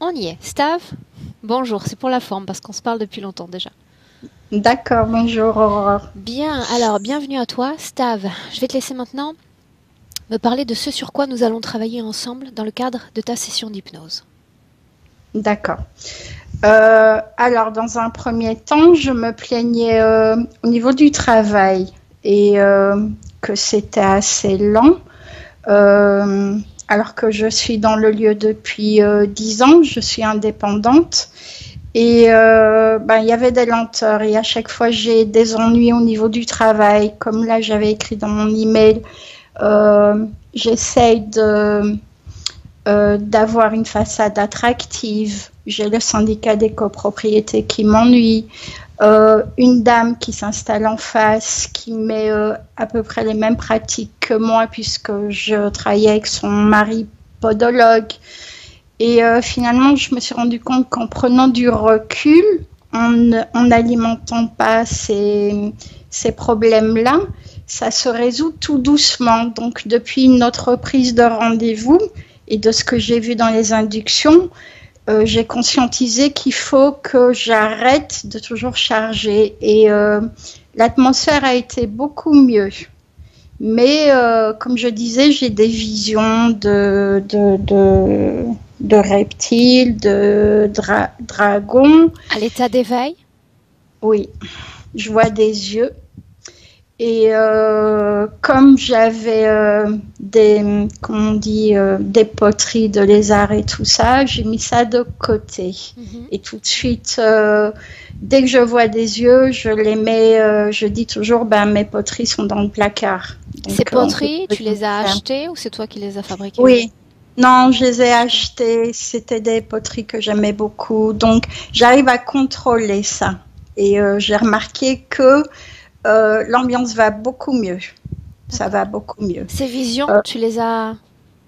On y est. Stav, bonjour, c'est pour la forme parce qu'on se parle depuis longtemps déjà. D'accord, bonjour Aurore. Bien, alors bienvenue à toi. Stav, je vais te laisser maintenant me parler de ce sur quoi nous allons travailler ensemble dans le cadre de ta session d'hypnose. D'accord. Alors, dans un premier temps, je me plaignais au niveau du travail et que c'était assez lent. Alors que je suis dans le lieu depuis 10 ans, je suis indépendante. Et il y avait des lenteurs et à chaque fois j'ai des ennuis au niveau du travail. Comme là, j'avais écrit dans mon email, j'essaye d'avoir une façade attractive. J'ai le syndicat des copropriétés qui m'ennuie. Une dame qui s'installe en face, qui met à peu près les mêmes pratiques que moi puisque je travaillais avec son mari podologue. Et finalement, je me suis rendu compte qu'en prenant du recul, en n'alimentant pas ces problèmes-là, ça se résout tout doucement. Donc, depuis notre prise de rendez-vous et de ce que j'ai vu dans les inductions, j'ai conscientisé qu'il faut que j'arrête de toujours charger. Et l'atmosphère a été beaucoup mieux. Mais comme je disais, j'ai des visions de reptiles, de dragons. À l'état d'éveil? Oui, je vois des yeux. Et comme j'avais des poteries de lézards et tout ça, j'ai mis ça de côté. Et tout de suite, dès que je vois des yeux, je les mets, je dis toujours, mes poteries sont dans le placard. Donc, ces poteries, tu les as achetées ou c'est toi qui les as fabriquées? Oui. Non, je les ai achetées. C'était des poteries que j'aimais beaucoup. Donc, j'arrive à contrôler ça. Et j'ai remarqué que l'ambiance va beaucoup mieux. Ça va beaucoup mieux. Ces visions, tu les as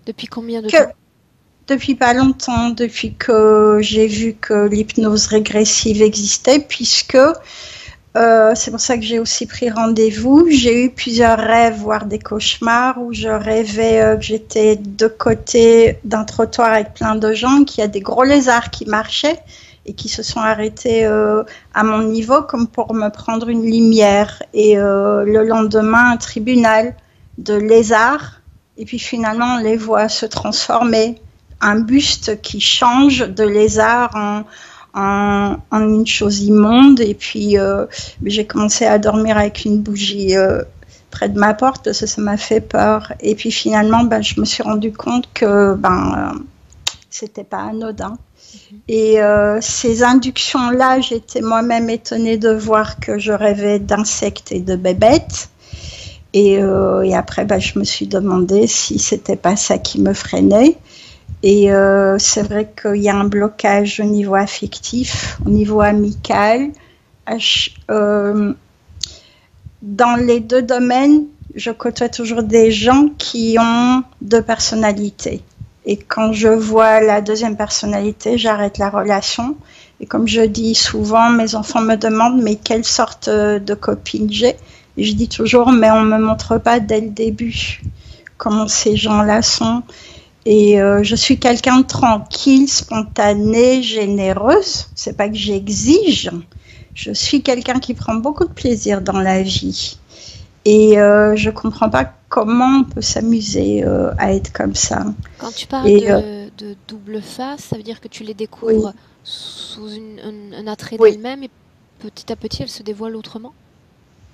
depuis combien de temps? Depuis pas longtemps, depuis que j'ai vu que l'hypnose régressive existait, puisque c'est pour ça que j'ai aussi pris rendez-vous. J'ai eu plusieurs rêves, voire des cauchemars, où je rêvais que j'étais de côté d'un trottoir avec plein de gens, qu'il y a des gros lézards qui marchaient et qui se sont arrêtés à mon niveau comme pour me prendre une lumière. Et le lendemain, un tribunal de lézards. Et puis finalement, on les voit se transformer. Un buste qui change de lézard en une chose immonde. Et puis, j'ai commencé à dormir avec une bougie près de ma porte parce que ça m'a fait peur. Et puis finalement, je me suis rendu compte que c'était pas anodin. Et ces inductions-là, j'étais moi-même étonnée de voir que je rêvais d'insectes et de bébêtes. Et après, je me suis demandé si c'était pas ça qui me freinait. Et c'est vrai qu'il y a un blocage au niveau affectif, au niveau amical. Dans les deux domaines, je côtoie toujours des gens qui ont deux personnalités. Et quand je vois la deuxième personnalité, j'arrête la relation. Et comme je dis souvent, mes enfants me demandent mais quelle sorte de copine j'ai. Et je dis toujours mais on ne me montre pas dès le début comment ces gens-là sont. Et je suis quelqu'un de tranquille, spontanée, généreuse. C'est pas que j'exige. Je suis quelqu'un qui prend beaucoup de plaisir dans la vie. Et je comprends pas comment on peut s'amuser à être comme ça. Quand tu parles de double face, ça veut dire que tu les découvres sous un attrait d'elles-mêmes et petit à petit elles se dévoilent autrement?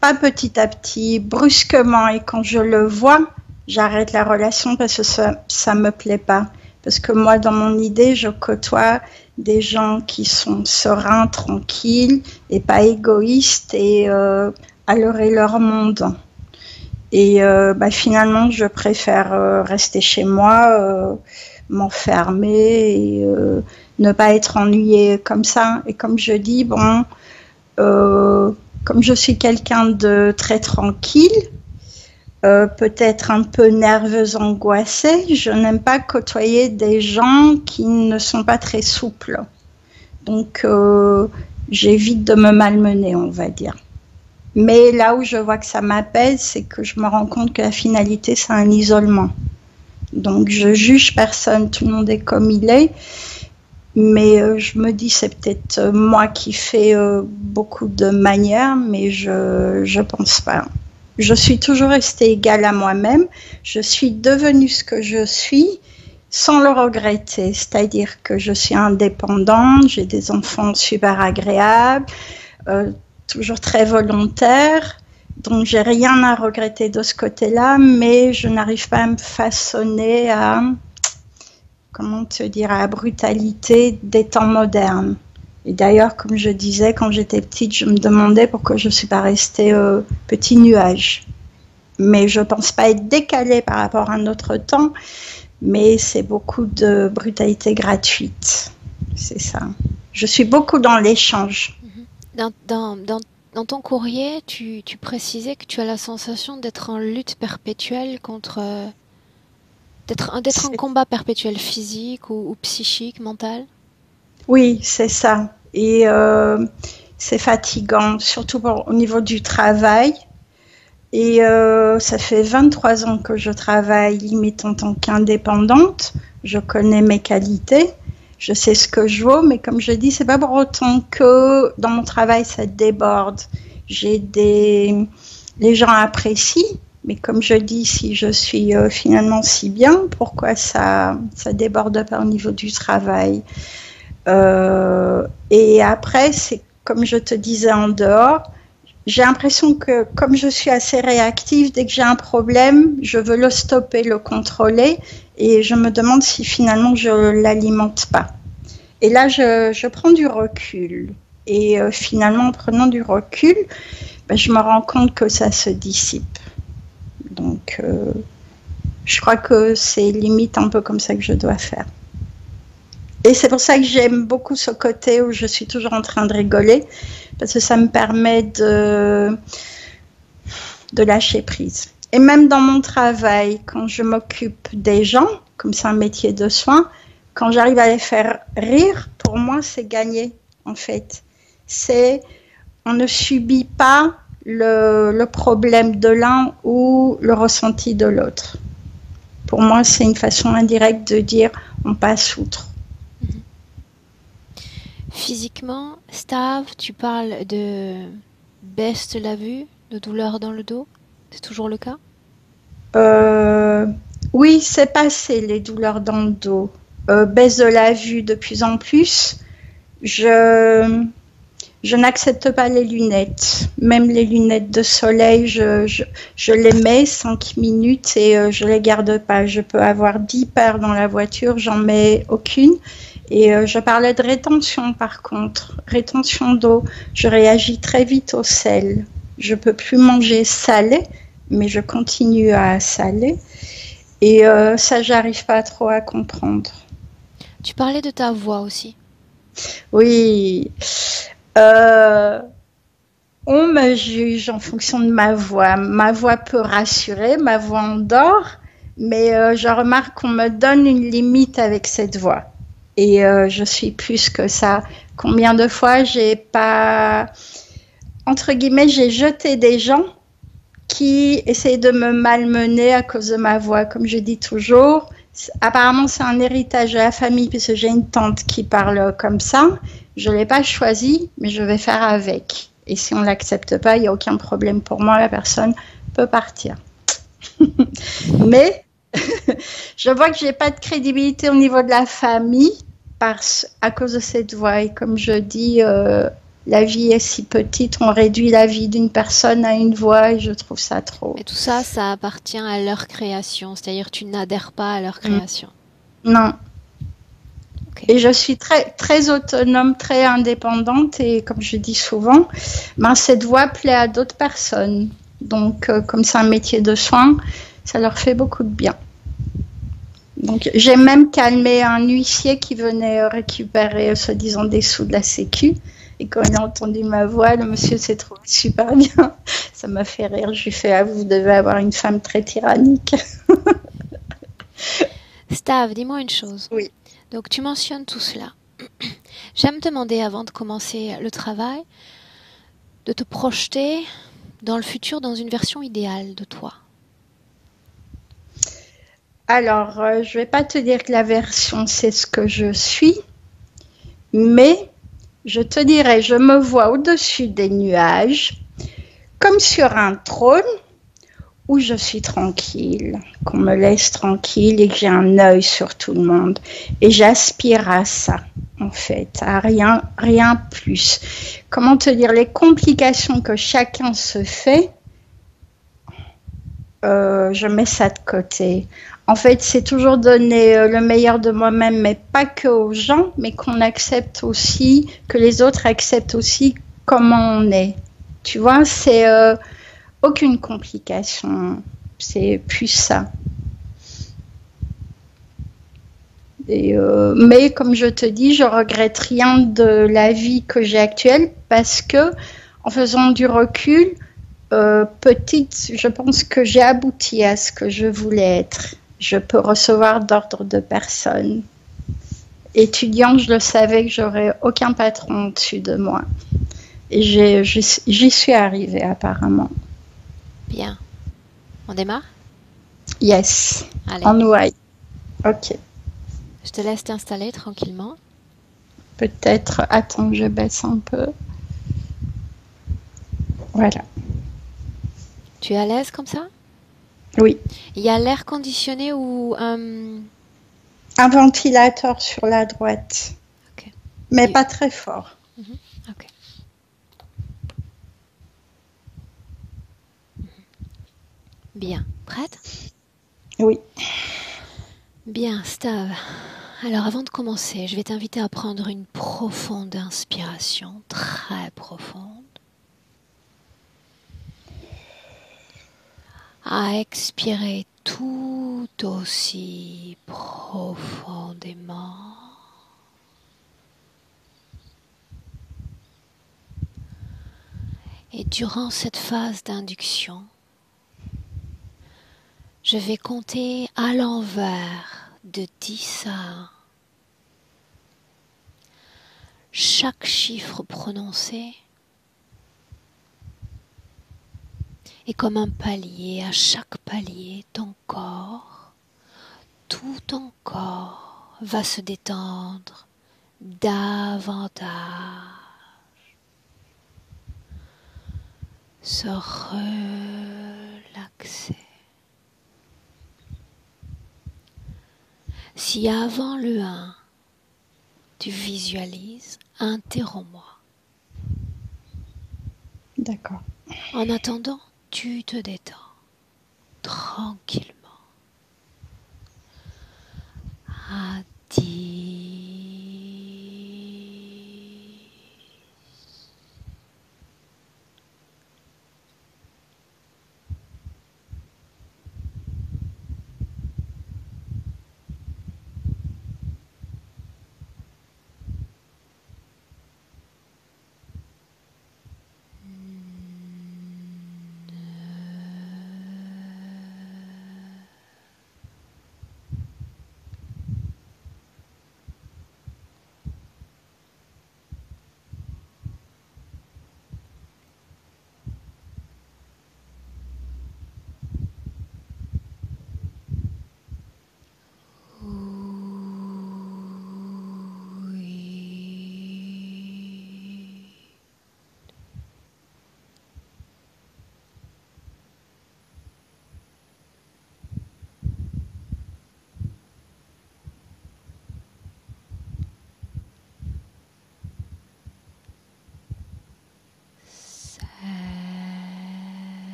Pas petit à petit, brusquement. Et quand je le vois, j'arrête la relation parce que ça me plaît pas. Parce que moi, dans mon idée, je côtoie des gens qui sont sereins, tranquilles et pas égoïstes et à leur monde. Et finalement, je préfère rester chez moi, m'enfermer et ne pas être ennuyée comme ça. Et comme je dis, comme je suis quelqu'un de très tranquille, peut-être un peu nerveuse, angoissée, je n'aime pas côtoyer des gens qui ne sont pas très souples. Donc, j'évite de me malmener, on va dire. Mais là où je vois que ça m'apaise, c'est que je me rends compte que la finalité, c'est un isolement. Donc, je juge personne, tout le monde est comme il est. Mais je me dis, c'est peut-être moi qui fais beaucoup de manières, mais je pense pas. Je suis toujours restée égale à moi-même. Je suis devenue ce que je suis sans le regretter. C'est-à-dire que je suis indépendante, j'ai des enfants super agréables, toujours très volontaires. Donc, j'ai rien à regretter de ce côté-là, mais je n'arrive pas à me façonner à, comment te dire, à la brutalité des temps modernes. Et d'ailleurs, comme je disais, quand j'étais petite, je me demandais pourquoi je ne suis pas restée petit nuage. Mais je ne pense pas être décalée par rapport à un autre temps, mais c'est beaucoup de brutalité gratuite. C'est ça. Je suis beaucoup dans l'échange. Dans ton courrier, tu précisais que tu as la sensation d'être en lutte perpétuelle contre... d'être en combat perpétuel physique ou psychique, mental. Oui, c'est ça. Et c'est fatigant, surtout au niveau du travail. Et ça fait 23 ans que je travaille limite en tant qu'indépendante. Je connais mes qualités, je sais ce que je vaux, mais comme je dis, c'est pas pour autant que dans mon travail ça déborde. Les gens apprécient, mais comme je dis, si je suis finalement si bien, pourquoi ça déborde pas au niveau du travail? Et après, c'est comme je te disais en dehors, j'ai l'impression que comme je suis assez réactive, dès que j'ai un problème, je veux le stopper, le contrôler, et je me demande si finalement je ne l'alimente pas. Et là, je prends du recul. Et finalement, en prenant du recul, je me rends compte que ça se dissipe. Donc, je crois que c'est limite un peu comme ça que je dois faire. Et c'est pour ça que j'aime beaucoup ce côté où je suis toujours en train de rigoler, parce que ça me permet de lâcher prise. Et même dans mon travail, quand je m'occupe des gens, comme c'est un métier de soins, quand j'arrive à les faire rire, pour moi, c'est gagné, en fait. On ne subit pas le problème de l'un ou le ressenti de l'autre. Pour moi, c'est une façon indirecte de dire on passe outre. Physiquement, Stav, tu parles de baisse de la vue, de douleur dans le dos. C'est toujours le cas? Oui, c'est passé les douleurs dans le dos. Baisse de la vue de plus en plus. Je n'accepte pas les lunettes. Même les lunettes de soleil, je les mets 5 minutes et je les garde pas. Je peux avoir 10 paires dans la voiture, j'en mets aucune. Et je parlais de rétention par contre, rétention d'eau. Je réagis très vite au sel. Je peux plus manger salé, mais je continue à saler. Et ça, j'arrive pas trop à comprendre. Tu parlais de ta voix aussi. Oui. On me juge en fonction de ma voix. Ma voix peut rassurer, ma voix endort, mais je remarque qu'on me donne une limite avec cette voix. Et je suis plus que ça. Combien de fois j'ai jeté des gens qui essayaient de me malmener à cause de ma voix. Comme je dis toujours, apparemment c'est un héritage de la famille puisque j'ai une tante qui parle comme ça. Je ne l'ai pas choisi, mais je vais faire avec. Et si on ne l'accepte pas, il n'y a aucun problème pour moi, la personne peut partir. Mais je vois que je n'ai pas de crédibilité au niveau de la famille à cause de cette voix. Et comme je dis, la vie est si petite, on réduit la vie d'une personne à une voix et je trouve ça trop. Et tout ça, ça appartient à leur création, c'est-à-dire tu n'adhères pas à leur création. Non. Okay. Et je suis très, très autonome, très indépendante et comme je dis souvent, cette voix plaît à d'autres personnes. Donc, comme c'est un métier de soins, ça leur fait beaucoup de bien. Donc, j'ai même calmé un huissier qui venait récupérer, soi-disant, des sous de la Sécu. Et quand il a entendu ma voix, le monsieur s'est trouvé super bien. Ça m'a fait rire. Je lui ai fait, vous devez avoir une femme très tyrannique. Stav, dis-moi une chose. Oui. Donc, tu mentionnes tout cela. J'aime te demander, avant de commencer le travail, de te projeter dans le futur, dans une version idéale de toi. Alors, je ne vais pas te dire que la version, c'est ce que je suis, Mais je te dirais, je me vois au-dessus des nuages, comme sur un trône, où je suis tranquille, qu'on me laisse tranquille et que j'ai un œil sur tout le monde. Et j'aspire à ça, en fait, à rien plus. Comment te dire, les complications que chacun se fait, je mets ça de côté. En fait, c'est toujours donner le meilleur de moi-même, mais pas que aux gens, mais qu'on accepte aussi, que les autres acceptent aussi comment on est. Tu vois, c'est aucune complication. C'est plus ça. Mais comme je te dis, je regrette rien de la vie que j'ai actuelle parce que, en faisant du recul, petite, je pense que j'ai abouti à ce que je voulais être. Je peux recevoir d'ordre de personne. Étudiante, je le savais que j'aurais aucun patron au-dessus de moi. Et j'y suis arrivée apparemment. Bien. On démarre? Yes. Allez. En ouaille. Ok. Je te laisse t'installer tranquillement. Peut-être, attends, je baisse un peu. Voilà. Tu es à l'aise comme ça? Oui. Il y a l'air conditionné ou Un ventilateur sur la droite. Ok. Mais pas très fort. Ok. Bien. Prête? Oui. Bien, Stav. Alors avant de commencer, je vais t'inviter à prendre une profonde inspiration, très profonde. À expirer tout aussi profondément. Et durant cette phase d'induction, je vais compter à l'envers de 10 à 1. Chaque chiffre prononcé est comme un palier. À chaque palier, ton corps, tout ton corps va se détendre davantage, se relaxer. Si avant le 1, tu visualises, interromps-moi. D'accord. En attendant, tu te détends tranquillement. À 10.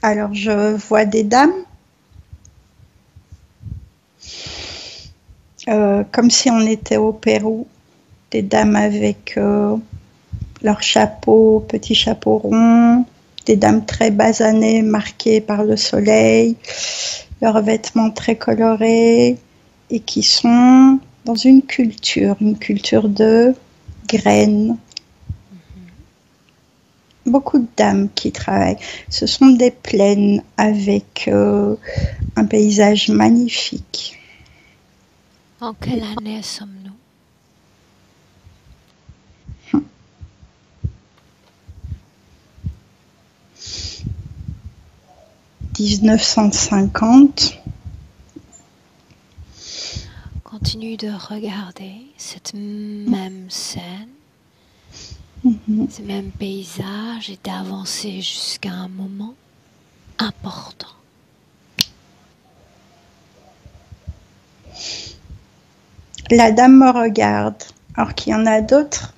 Alors, je vois des dames. Comme si on était au Pérou. Des dames avec leur chapeau, petit chapeau rond. Des dames très basanées, marquées par le soleil. Leurs vêtements très colorés. Et qui sont dans une culture de graines. Beaucoup de dames qui travaillent. Ce sont des plaines avec un paysage magnifique. En quelle année sommes-nous? Hum. 1950. Continue de regarder cette même scène, ce même paysage et d'avancer jusqu'à un moment important. La dame me regarde, alors qu'il y en a d'autres.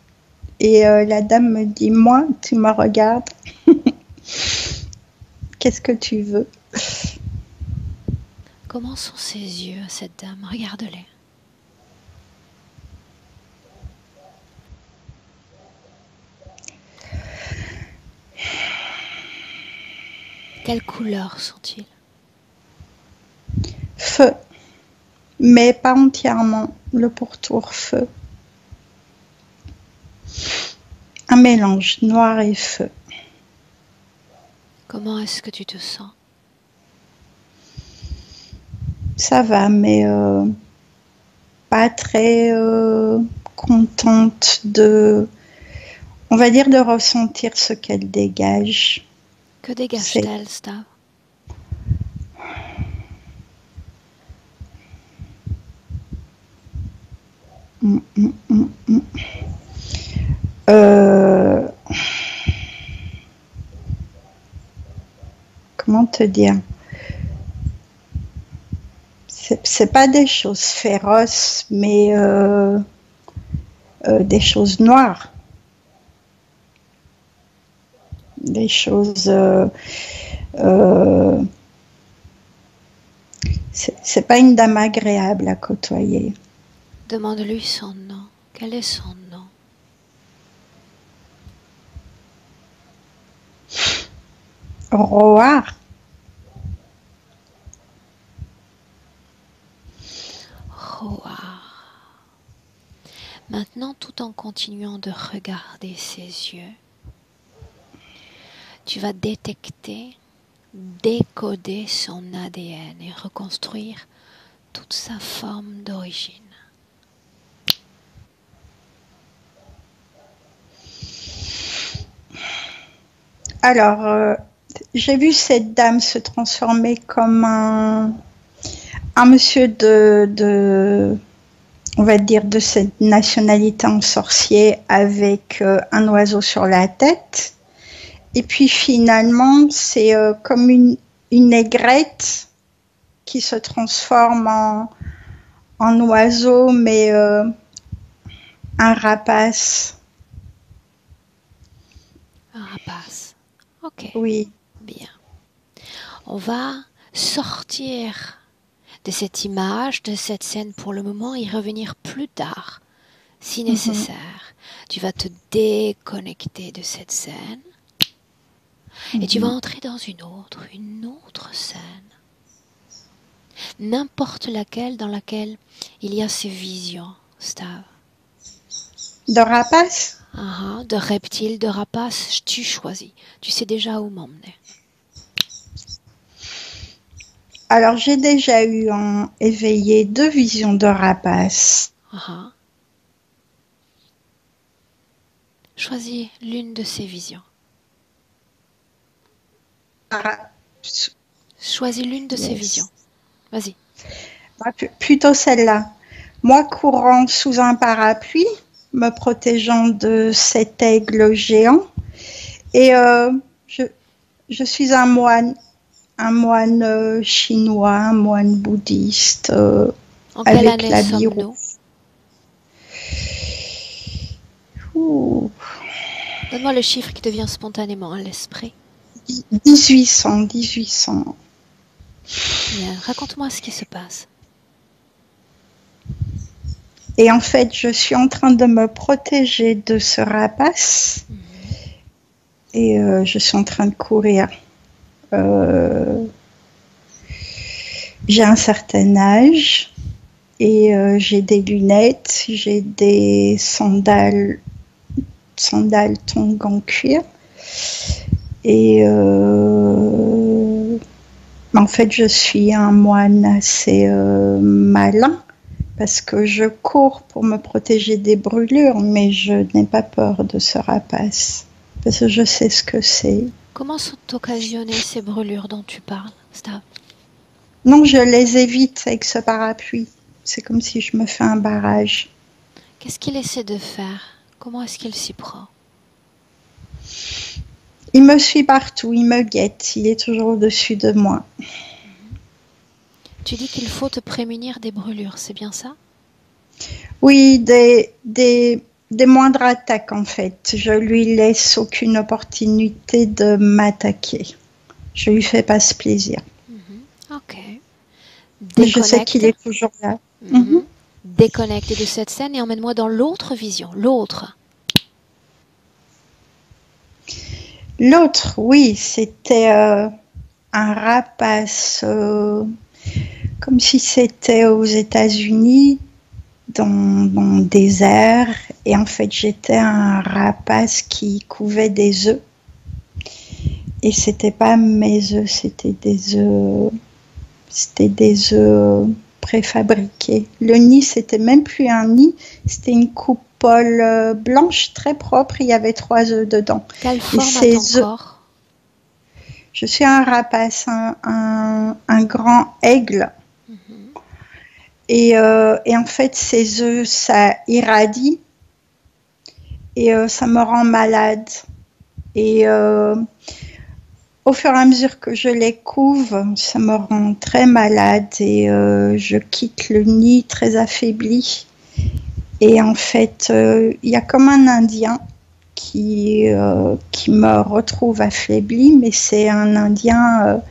Et la dame me dit, moi, tu me regardes. Qu'est-ce que tu veux? Comment sont ses yeux, cette dame? Regarde-les. Quelle couleur sont-ils? Feu, mais pas entièrement, le pourtour feu. Un mélange noir et feu. Comment est-ce que tu te sens? Ça va, mais pas très contente de, on va dire, de ressentir ce qu'elle dégage. Que dégage-t-elle, Stav? Comment te dire? C'est pas des choses féroces, mais des choses noires. Des choses... c'est pas une dame agréable à côtoyer. Demande-lui son nom. Quel est son nom? Roar. Roar. Maintenant, tout en continuant de regarder ses yeux, tu vas détecter, décoder son ADN et reconstruire toute sa forme d'origine. Alors, j'ai vu cette dame se transformer comme un monsieur on va dire, de cette nationalité en sorcier avec un oiseau sur la tête. Et puis finalement, c'est comme une aigrette qui se transforme en oiseau, mais un rapace. Un rapace. Ok. Oui. Bien. On va sortir de cette image, de cette scène pour le moment et revenir plus tard, si nécessaire. Tu vas te déconnecter de cette scène et tu vas entrer dans une autre scène. N'importe laquelle dans laquelle il y a ces visions, Stav. De rapace? De reptiles, de rapaces, tu choisis. Tu sais déjà où m'emmener. Alors, j'ai déjà eu en éveillé 2 visions de rapaces. Choisis l'une de ces visions. Choisis l'une de ces visions. Vas-y. Plutôt celle-là. Moi courant sous un parapluie, me protégeant de cet aigle géant. Et je suis un moine chinois, un moine bouddhiste, en quelle avec année l'habit sommes-nous? Donne-moi le chiffre qui te vient spontanément à l'esprit. 1800. Bien, raconte-moi ce qui se passe. Et en fait, je suis en train de me protéger de ce rapace. Et je suis en train de courir. J'ai un certain âge. Et j'ai des lunettes, j'ai des sandales tongs en cuir. Et en fait, je suis un moine assez malin parce que je cours pour me protéger des brûlures, mais je n'ai pas peur de ce rapace parce que je sais ce que c'est. Comment sont occasionnées ces brûlures dont tu parles, Stav? Non, je les évite avec ce parapluie. C'est comme si je me fais un barrage. Qu'est-ce qu'il essaie de faire? Comment est-ce qu'il s'y prend? Il me suit partout, il me guette, il est toujours au-dessus de moi. Tu dis qu'il faut te prémunir des brûlures, c'est bien ça? Oui, des moindres attaques en fait. Je lui laisse aucune opportunité de m'attaquer. Je lui fais pas ce plaisir. Ok. Mais je sais qu'il est toujours là. Déconnecte de cette scène et emmène-moi dans l'autre vision, l'autre. L'autre, oui, c'était un rapace, comme si c'était aux États-Unis, dans le désert. Et en fait, j'étais un rapace qui couvait des œufs. Et c'était pas mes œufs, c'était des œufs préfabriqués. Le nid, c'était même plus un nid, c'était une coupole blanche très propre. Il y avait 3 œufs dedans. Quelle forme a ton corps? Je suis un rapace, un grand aigle. Et en fait, ces œufs, ça irradie et ça me rend malade. Et au fur et à mesure que je les couve, ça me rend très malade et je quitte le nid très affaibli. Et en fait, il y a comme un Indien qui me retrouve affaibli, mais c'est un Indien,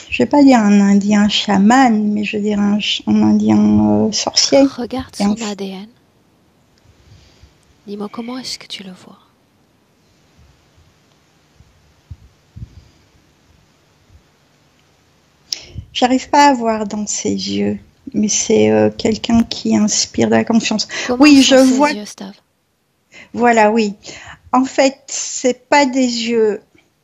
je vais pas dire un Indien chaman, mais je dirais un Indien sorcier. Regarde son ADN. Dis-moi, comment est-ce que tu le vois? J'arrive pas à voir dans ses yeux, mais c'est quelqu'un qui inspire de la confiance. Comment oui, sont je ses vois. Yeux, Stav? Voilà, oui. En fait, c'est pas des yeux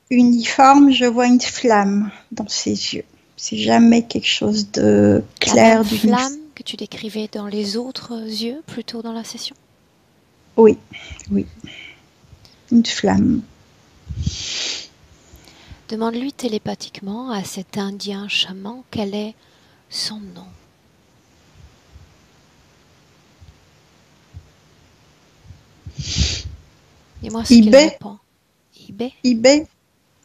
uniformes, je vois une flamme dans ses yeux. C'est jamais quelque chose de clair. La même flamme que tu décrivais dans les autres yeux, plus tôt dans la session? Oui, oui. Une flamme. Demande-lui télépathiquement à cet Indien chaman quel est son nom. Dis-moi ce qu'il répond. Ibé? Ibé.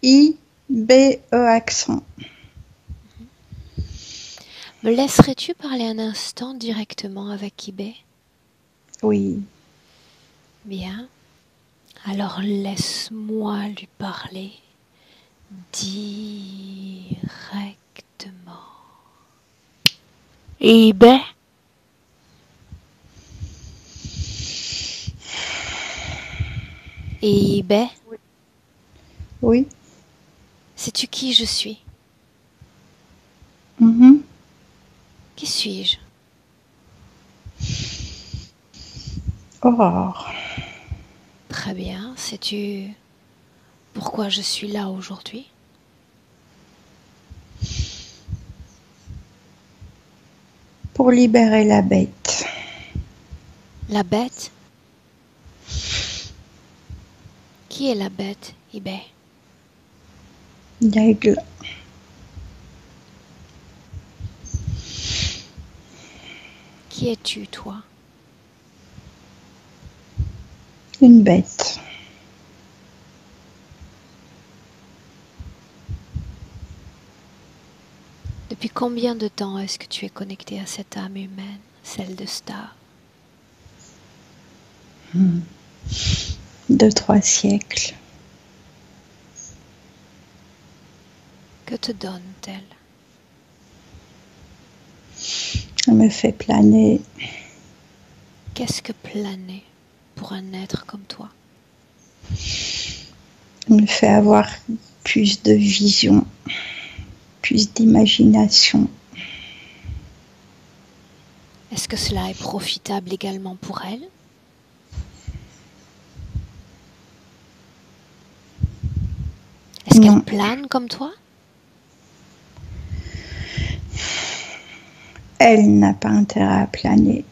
I-B-E accent. Me laisserais-tu parler un instant directement avec Ibé? Oui. Bien. Alors laisse-moi lui parler directement. Ibé? Ibé? Oui. Sais-tu qui je suis? Qui suis-je? Aurore. Très bien. Sais-tu pourquoi je suis là aujourd'hui? Pour libérer la bête. La bête? Qui est la bête, Ibé? L'aigle. Qui es-tu, toi? Une bête. Depuis combien de temps est-ce que tu es connecté à cette âme humaine, celle de Stav? 2-3 siècles. Que te donne-t-elle? Elle me fait planer. Qu'est-ce que planer pour un être comme toi? Elle me fait avoir plus de vision, plus d'imagination. Est-ce que cela est profitable également pour elle? Est-ce qu'elle Non, plane comme toi? elle n'a pas intérêt à planer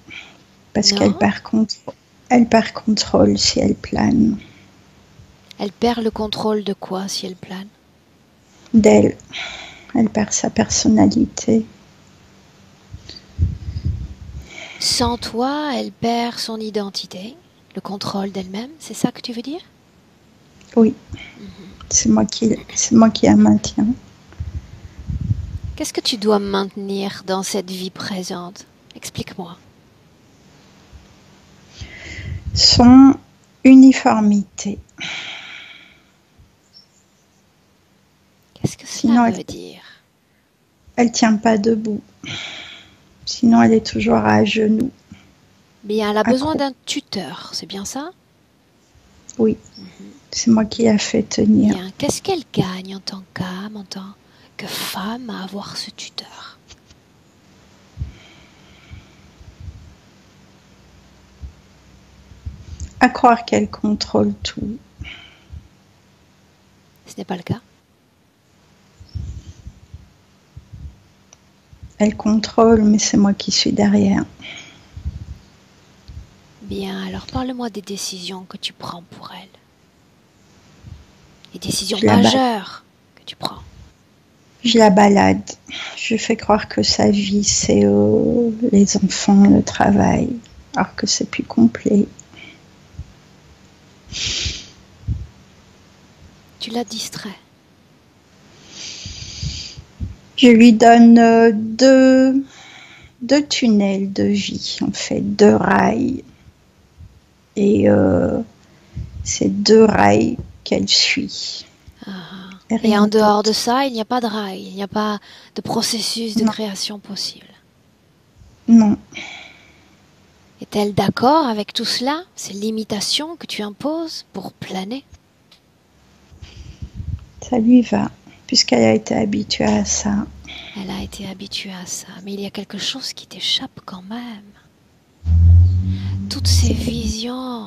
parce qu'elle Non? perd contrôle. Elle perd contrôle si elle plane. Elle perd le contrôle de quoi si elle plane? D'elle, elle perd sa personnalité. Sans toi, elle perd son identité, le contrôle d'elle-même, c'est ça que tu veux dire? Oui, c'est moi qui la maintiens. Qu'est-ce que tu dois maintenir dans cette vie présente? Explique-moi. Son uniformité. Qu'est-ce que cela Sinon, veut dire? elle tient pas debout. Sinon, elle est toujours à genoux. Bien, elle a besoin Accro. d'un tuteur, c'est bien ça? Oui, c'est moi qui la fais tenir. Bien, qu'est-ce qu'elle gagne en tant qu'âme, en tant que femme à avoir ce tuteur? À croire qu'elle contrôle tout. Ce n'est pas le cas. Elle contrôle, mais c'est moi qui suis derrière. Bien, alors parle-moi des décisions que tu prends pour elle. Les décisions Je la majeures que tu prends. Je la balade. Je fais croire que sa vie, c'est les enfants, le travail, alors que c'est plus complet. Tu la distrais. Je lui donne deux tunnels de vie, en fait, deux rails. Et c'est deux rails qu'elle suit. Et en dehors de ça, il n'y a pas de rail, il n'y a pas de processus de création possible. Non. Est-elle d'accord avec tout cela, ces limitations que tu imposes pour planer? Ça lui va, puisqu'elle a été habituée à ça. Elle a été habituée à ça, mais il y a quelque chose qui t'échappe quand même. Toutes ces visions,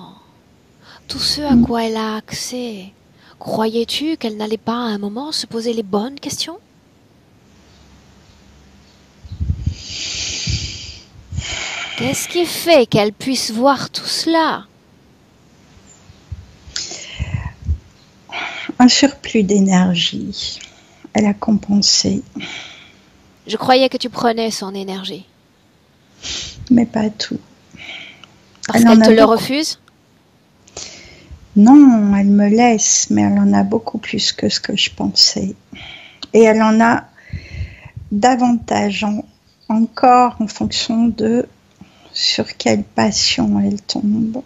tout ce à quoi elle a accès, croyais-tu qu'elle n'allait pas à un moment se poser les bonnes questions? Qu'est-ce qui fait qu'elle puisse voir tout cela? Un surplus d'énergie. Elle a compensé. Je croyais que tu prenais son énergie. Mais pas tout. Parce qu'elle te le refuse? Non, elle me laisse, mais elle en a beaucoup plus que ce que je pensais. Et elle en a davantage encore en fonction de sur quelle passion elle tombe.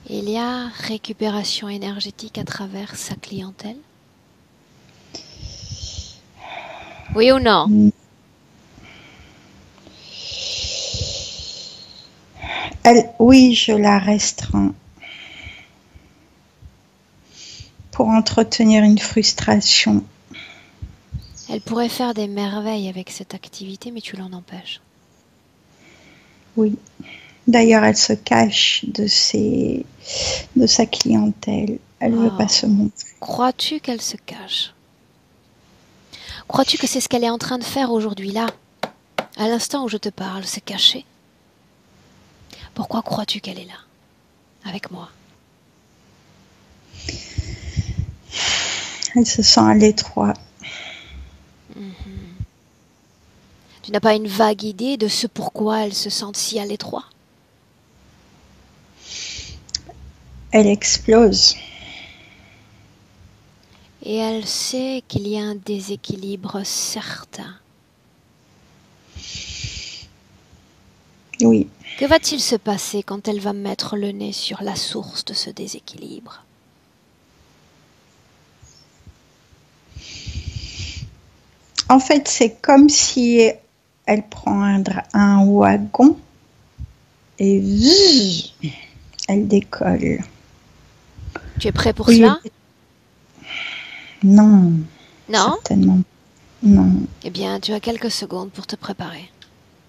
Il y a récupération énergétique à travers sa clientèle? Oui ou non? Oui, je la restreins pour entretenir une frustration. Elle pourrait faire des merveilles avec cette activité, mais tu l'en empêches. Oui. D'ailleurs, elle se cache de sa clientèle. Elle ne veut pas se montrer. Crois-tu qu'elle se cache? Crois-tu que c'est ce qu'elle est en train de faire aujourd'hui, là, à l'instant où je te parle, se cacher? Pourquoi crois-tu qu'elle est là, avec moi? Elle se sent à l'étroit. Tu n'as pas une vague idée de ce pourquoi elle se sent si à l'étroit? Elle explose. Et elle sait qu'il y a un déséquilibre certain. Oui. Que va-t-il se passer quand elle va mettre le nez sur la source de ce déséquilibre? En fait, c'est comme si elle prend un wagon et elle décolle. Tu es prêt pour cela? Non. Non? Certainement. Non. Eh bien, tu as quelques secondes pour te préparer.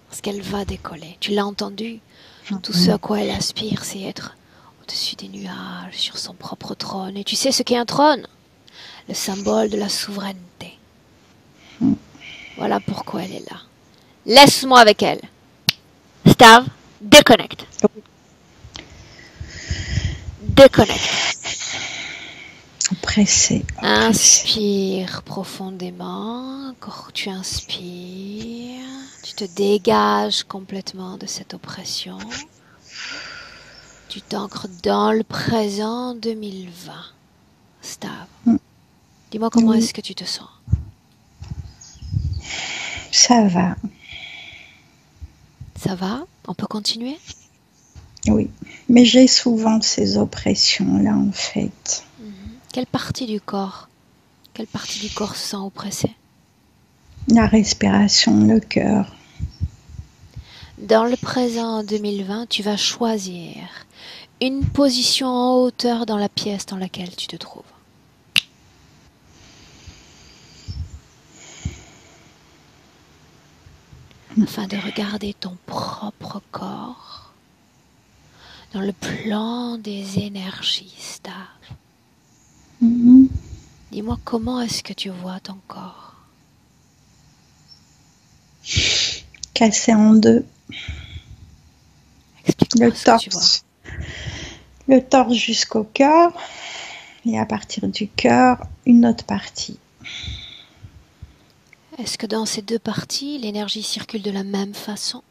Parce qu'elle va décoller. Tu l'as entendu. Tout ce à quoi elle aspire, c'est être au-dessus des nuages, sur son propre trône. Et tu sais ce qu'est un trône? Le symbole de la souveraineté. Voilà pourquoi elle est là. Laisse-moi avec elle. Stav, déconnecte. Déconnecte. Oppressé. Inspire profondément. Quand tu inspires, tu te dégages complètement de cette oppression. Tu t'ancres dans le présent 2020. Stav, dis-moi comment est-ce que tu te sens? Ça va. Ça va? On peut continuer? Oui, mais j'ai souvent ces oppressions-là en fait. Quelle partie du corps se sent oppressée? La respiration, le cœur. Dans le présent 2020, tu vas choisir une position en hauteur dans la pièce dans laquelle tu te trouves. Afin de regarder ton propre corps dans le plan des énergies stables. Dis-moi comment est-ce que tu vois ton corps? Cassé en deux. Explique-moi ce que tu vois. Le torse jusqu'au cœur et à partir du cœur, une autre partie. Est-ce que dans ces deux parties, l'énergie circule de la même façon?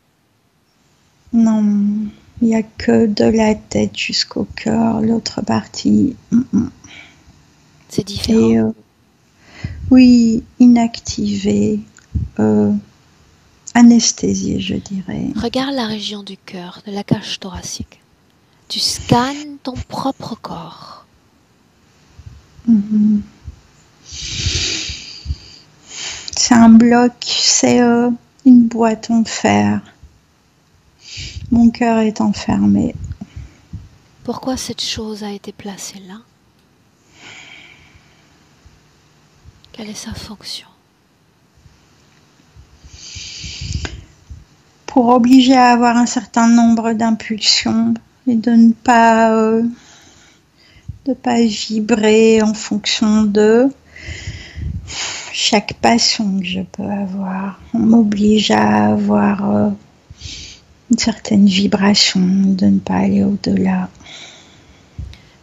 Non, il n'y a que de la tête jusqu'au cœur, l'autre partie. C'est différent. Et, oui, inactivée, anesthésiée, je dirais. Regarde la région du cœur, de la cage thoracique. Tu scannes ton propre corps. C'est un bloc, c'est une boîte en fer. Mon cœur est enfermé. Pourquoi cette chose a été placée là? Quelle est sa fonction? Pour obliger à avoir un certain nombre d'impulsions et de ne pas vibrer en fonction de chaque passion que je peux avoir. On m'oblige à avoir une certaine vibration, de ne pas aller au-delà.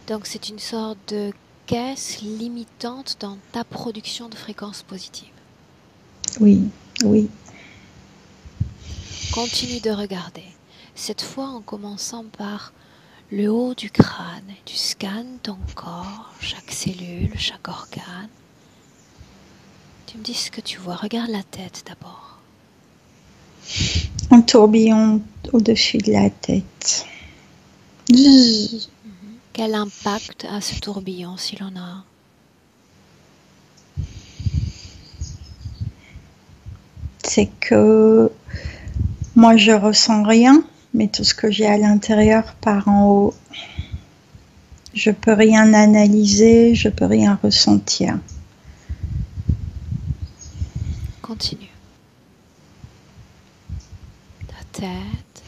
Donc c'est une sorte de caisse limitante dans ta production de fréquences positives. Oui, oui. Continue de regarder. Cette fois en commençant par le haut du crâne. Tu scannes ton corps, chaque cellule, chaque organe. Tu me dis ce que tu vois. Regarde la tête d'abord. Un tourbillon au-dessus de la tête. Zzz. Quel impact a ce tourbillon s'il en a un? C'est que moi je ressens rien, mais tout ce que j'ai à l'intérieur part en haut. Je peux rien analyser, je peux rien ressentir. Continue. Ta tête.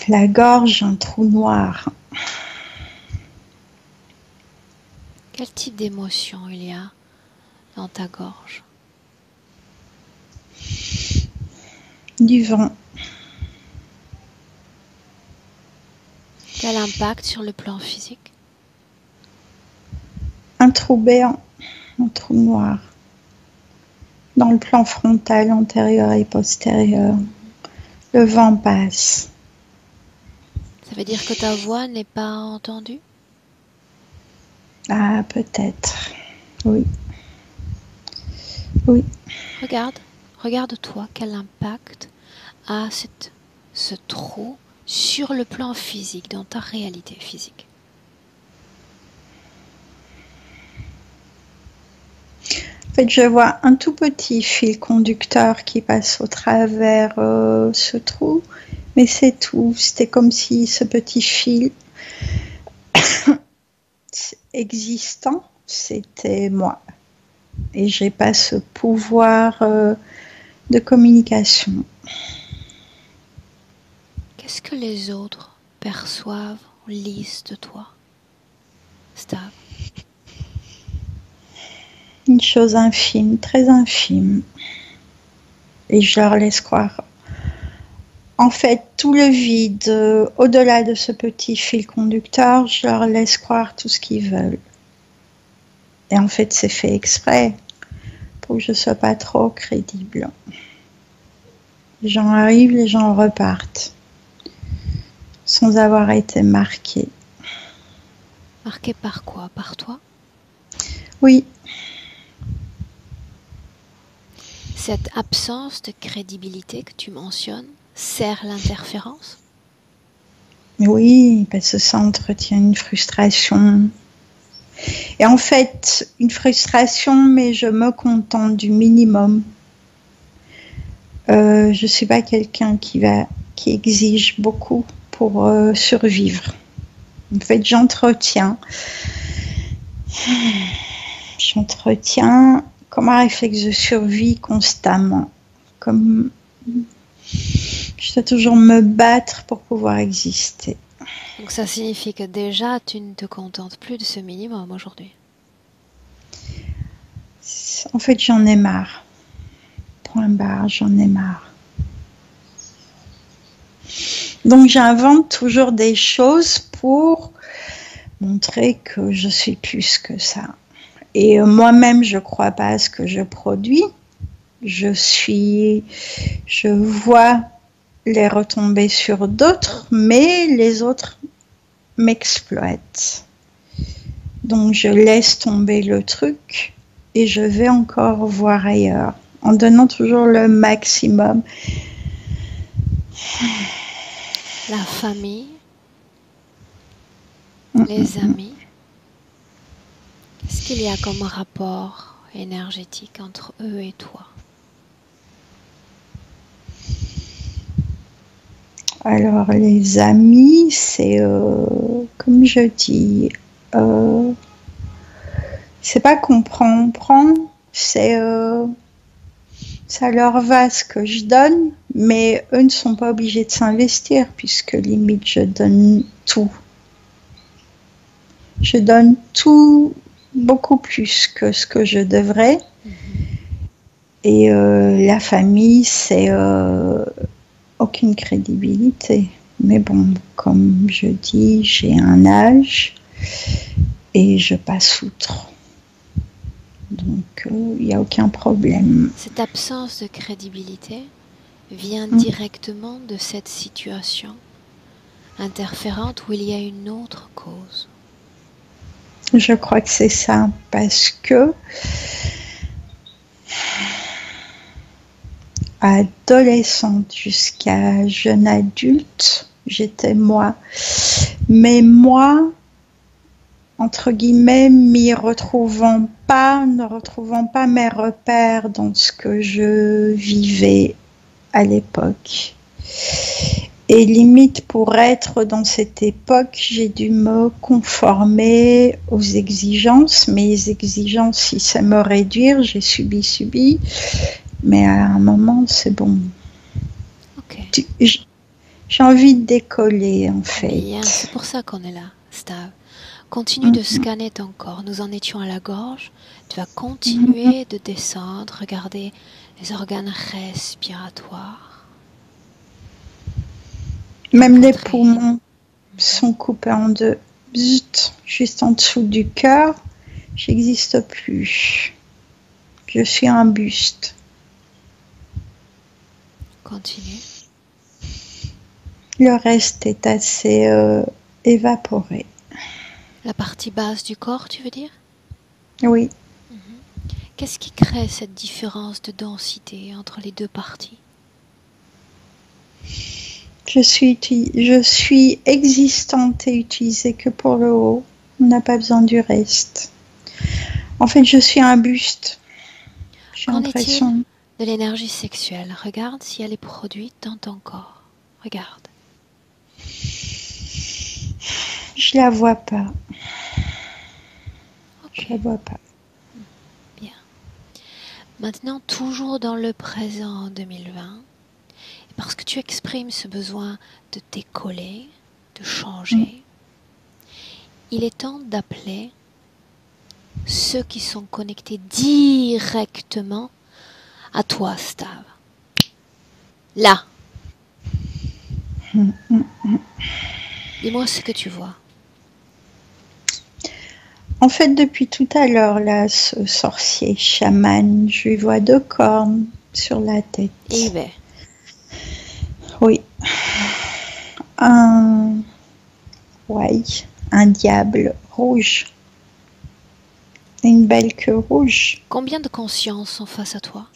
La gorge, un trou noir. Quel type d'émotion il y a dans ta gorge? Du vent. Quel impact sur le plan physique? Un trou béant, un trou noir. Dans le plan frontal, antérieur et postérieur. Le vent passe. Ça veut dire que ta voix n'est pas entendue? Ah, peut-être. Oui. Oui. Regarde-toi, quel impact a ce trou sur le plan physique, dans ta réalité physique. En fait, je vois un tout petit fil conducteur qui passe au travers ce trou, mais c'est tout. C'était comme si ce petit fil existant c'était moi. Et j'ai pas ce pouvoir de communication. Qu'est-ce que les autres perçoivent ou lisent de toi, Stav? Une chose infime, très infime. Et je leur laisse croire. En fait, tout le vide, au-delà de ce petit fil conducteur, je leur laisse croire tout ce qu'ils veulent. Et en fait, c'est fait exprès pour que je ne sois pas trop crédible. Les gens arrivent, les gens repartent, sans avoir été marqués. Marqués par quoi? Par toi? Oui. Cette absence de crédibilité que tu mentionnes sert l'interférence? Oui, parce que ça entretient une frustration. Et en fait, une frustration, mais je me contente du minimum. Je ne suis pas quelqu'un qui exige beaucoup pour survivre. En fait, j'entretiens comme un réflexe de survie constamment. Comme je dois toujours me battre pour pouvoir exister. Donc ça signifie que déjà tu ne te contentes plus de ce minimum aujourd'hui. En fait, j'en ai marre. Point barre, j'en ai marre. Donc j'invente toujours des choses pour montrer que je suis plus que ça. Et moi-même, je ne crois pas à ce que je produis. Je vois les retombées sur d'autres, mais les autres m'exploitent. Donc je laisse tomber le truc et je vais encore voir ailleurs, en donnant toujours le maximum. La famille, les amis, qu'est-ce qu'il y a comme rapport énergétique entre eux et toi? Alors les amis, c'est comme je dis, c'est pas qu'on prend, c'est ça leur va ce que je donne, mais eux ne sont pas obligés de s'investir puisque limite je donne tout. Je donne tout beaucoup plus que ce que je devrais. Et la famille, c'est aucune crédibilité. Mais bon, comme je dis, j'ai un âge et je passe outre. Donc, il n'y a aucun problème. Cette absence de crédibilité vient directement de cette situation interférente où il y a une autre cause. Je crois que c'est ça, parce que adolescente jusqu'à jeune adulte, j'étais moi. Mais moi, entre guillemets, ne retrouvant pas mes repères dans ce que je vivais à l'époque. Et limite, pour être dans cette époque, j'ai dû me conformer aux exigences. Mes exigences, si ça me réduire, j'ai subi. Mais à un moment, c'est bon. Okay. J'ai envie de décoller, en fait. Bien, c'est pour ça qu'on est là, Stav. Continue de scanner ton corps. Nous en étions à la gorge. Tu vas continuer de descendre. Regarder les organes respiratoires. Même les poumons sont coupés en deux. Zut, juste en dessous du cœur, j'existe plus. Je suis un buste. Continue. Le reste est assez évaporé. La partie basse du corps, tu veux dire? Oui. Qu'est-ce qui crée cette différence de densité entre les deux parties? Je suis existante et utilisée que pour le haut. On n'a pas besoin du reste. En fait, je suis un buste. J'ai l'impression. De l'énergie sexuelle. Regarde si elle est produite dans ton corps. Regarde. Je la vois pas. Okay. Ok, Je ne vois pas. bien. Maintenant, toujours dans le présent 2020, parce que tu exprimes ce besoin de décoller, de Mm. changer, il est temps d'appeler ceux qui sont connectés directement à toi, Stav. Là, Mm. Mm. dis-moi ce que tu vois. En fait, depuis tout à l'heure, là, ce sorcier chaman, je lui vois 2 cornes sur la tête. Ibe, Oui, un, ouais, un diable rouge, une belle queue rouge. combien de consciences sont face à toi?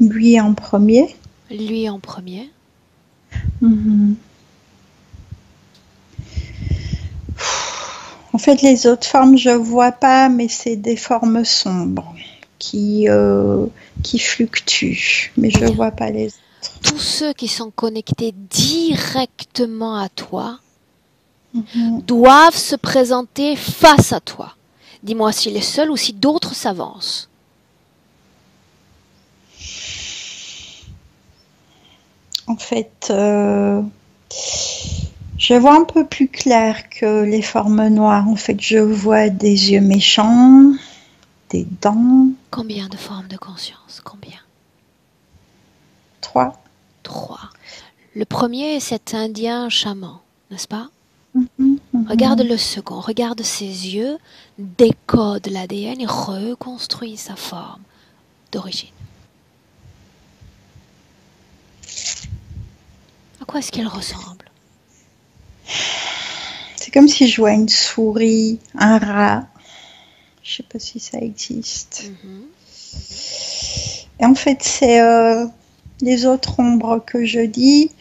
Lui en premier. Lui en premier. Mhm. En fait, les autres formes, je vois pas, mais c'est des formes sombres qui fluctuent, mais je Bien. vois pas les autres. Tous ceux qui sont connectés directement à toi Mhm. doivent se présenter face à toi. Dis-moi s'il est seul ou si d'autres s'avancent. En fait, je vois un peu plus clair que les formes noires. En fait, je vois des yeux méchants, des dents. Combien de formes de conscience? Combien? 3. 3. Le premier est cet indien chaman, n'est-ce pas? Mhm, Regarde mhm. le second, regarde ses yeux, décode l'ADN et reconstruit sa forme d'origine. À quoi est-ce qu'elle ressemble? C'est comme si je vois une souris, un rat. Je sais pas si ça existe. Et en fait, c'est les autres ombres que je dis.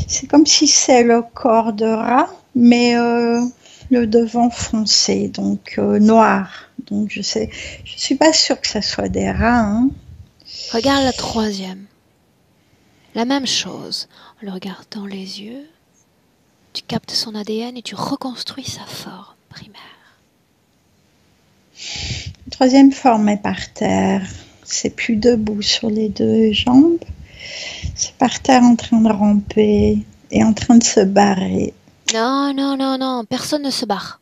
C'est comme si c'est le corps de rat, mais le devant foncé, donc noir. Donc je suis pas sûre que ça soit des rats. Hein. Regarde la troisième. La même chose. En le regardant les yeux, tu captes son ADN et tu reconstruis sa forme primaire. La troisième forme est par terre. C'est plus debout sur les 2 jambes. C'est par terre en train de ramper et en train de se barrer. Non, non, non, non, personne ne se barre.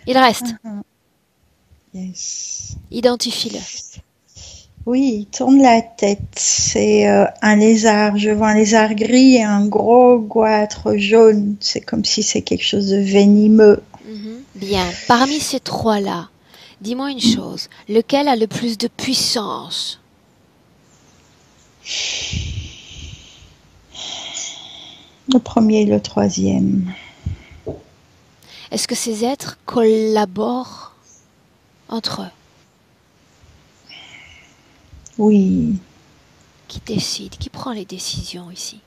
Il reste. Yes. Identifie-le. Oui, il tourne la tête. C'est un lézard. Je vois un lézard gris et un gros goitre jaune. C'est comme si c'est quelque chose de venimeux. Bien. Parmi ces trois-là, dis-moi une chose. Lequel a le plus de puissance? Le premier et le troisième. Est-ce que ces êtres collaborent entre eux? Oui, Qui décide? Qui prend les décisions ici?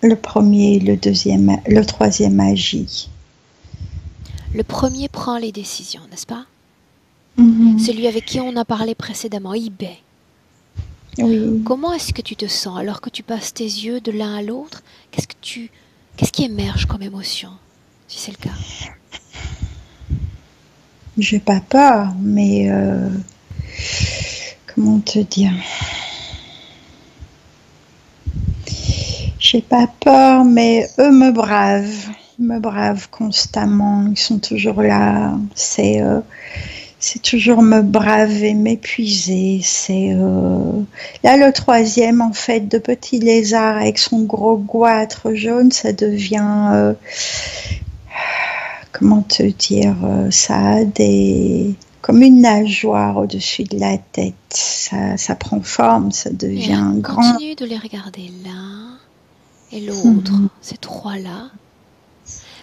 le premier et le troisième agit. Le premier prend les décisions, n'est-ce pas? Mhm. Celui avec qui on a parlé précédemment, eBay. Oui. Comment est-ce que tu te sens alors que tu passes tes yeux de l'un à l'autre? Qu'est-ce qui émerge comme émotion, si c'est le cas? J'ai pas peur, mais comment te dire? J'ai pas peur, mais eux me bravent. Ils me bravent constamment. Ils sont toujours là. C'est toujours me braver, m'épuiser. Là le troisième, en fait, de petit lézard avec son gros goitre jaune, ça devient comment te dire, ça a comme une nageoire au-dessus de la tête. Ça prend forme, ça Bien, devient grand. continue de les regarder l'un et l'autre, ces trois-là,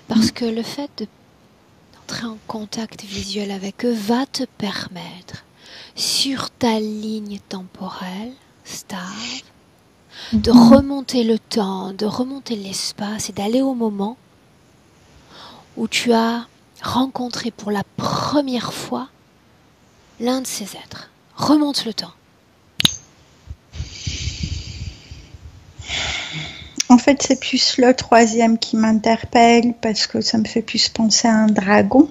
parce que le fait d'entrer en contact visuel avec eux va te permettre, sur ta ligne temporelle, Stav, de remonter le temps, de remonter l'espace et d'aller au moment où tu as rencontré pour la première fois l'un de ces êtres. Remonte le temps. En fait, c'est plus le troisième qui m'interpelle parce que ça me fait plus penser à un dragon.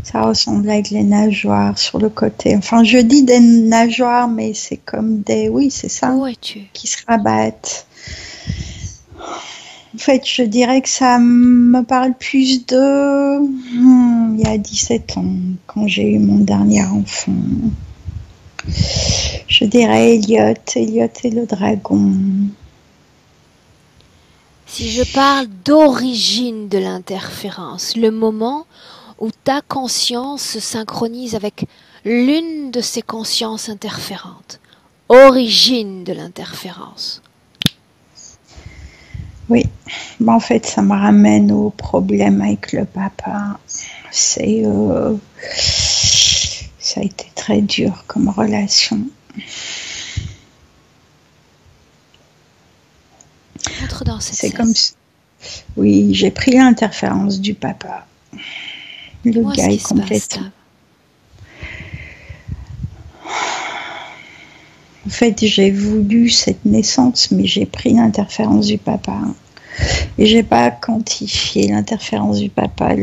Ça ressemble avec les nageoires sur le côté. Enfin, je dis des nageoires, mais c'est comme des... Oui, c'est ça. Où es-tu? Qui se rabattent. En fait, je dirais que ça me parle plus de... il y a 17 ans, quand j'ai eu mon dernier enfant. Je dirais Elliot et le dragon. Si je parle d'origine de l'interférence, le moment où ta conscience se synchronise avec l'une de ces consciences interférentes, origine de l'interférence. Oui, bon, en fait, ça me ramène au problème avec le papa. C'est, ça a été très dur comme relation. Entre dans cette C'est scène. comme si... Oui, j'ai pris l'interférence du papa. Le Moi, gars ce est qui se passe, complètement... Tav. En fait, j'ai voulu cette naissance, mais j'ai pris l'interférence du papa. Et j'ai pas quantifié l'interférence du papa.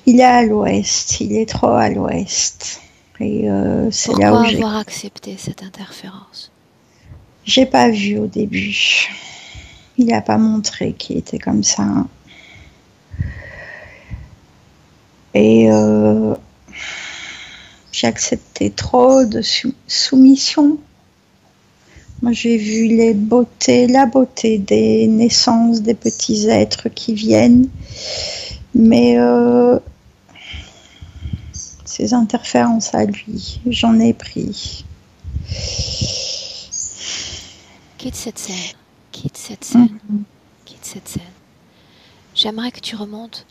Il est à l'ouest, il est trop à l'ouest. Et c'est là où Pourquoi j'ai... avoir accepté cette interférence? J'ai pas vu au début. Il n'a pas montré qu'il était comme ça. Et j'ai accepté trop de soumission. Moi, j'ai vu la beauté des naissances, des petits êtres qui viennent. Mais ces interférences à lui, j'en ai pris. Quitte cette scène. Quitte cette scène. Quitte cette scène. J'aimerais que tu remontes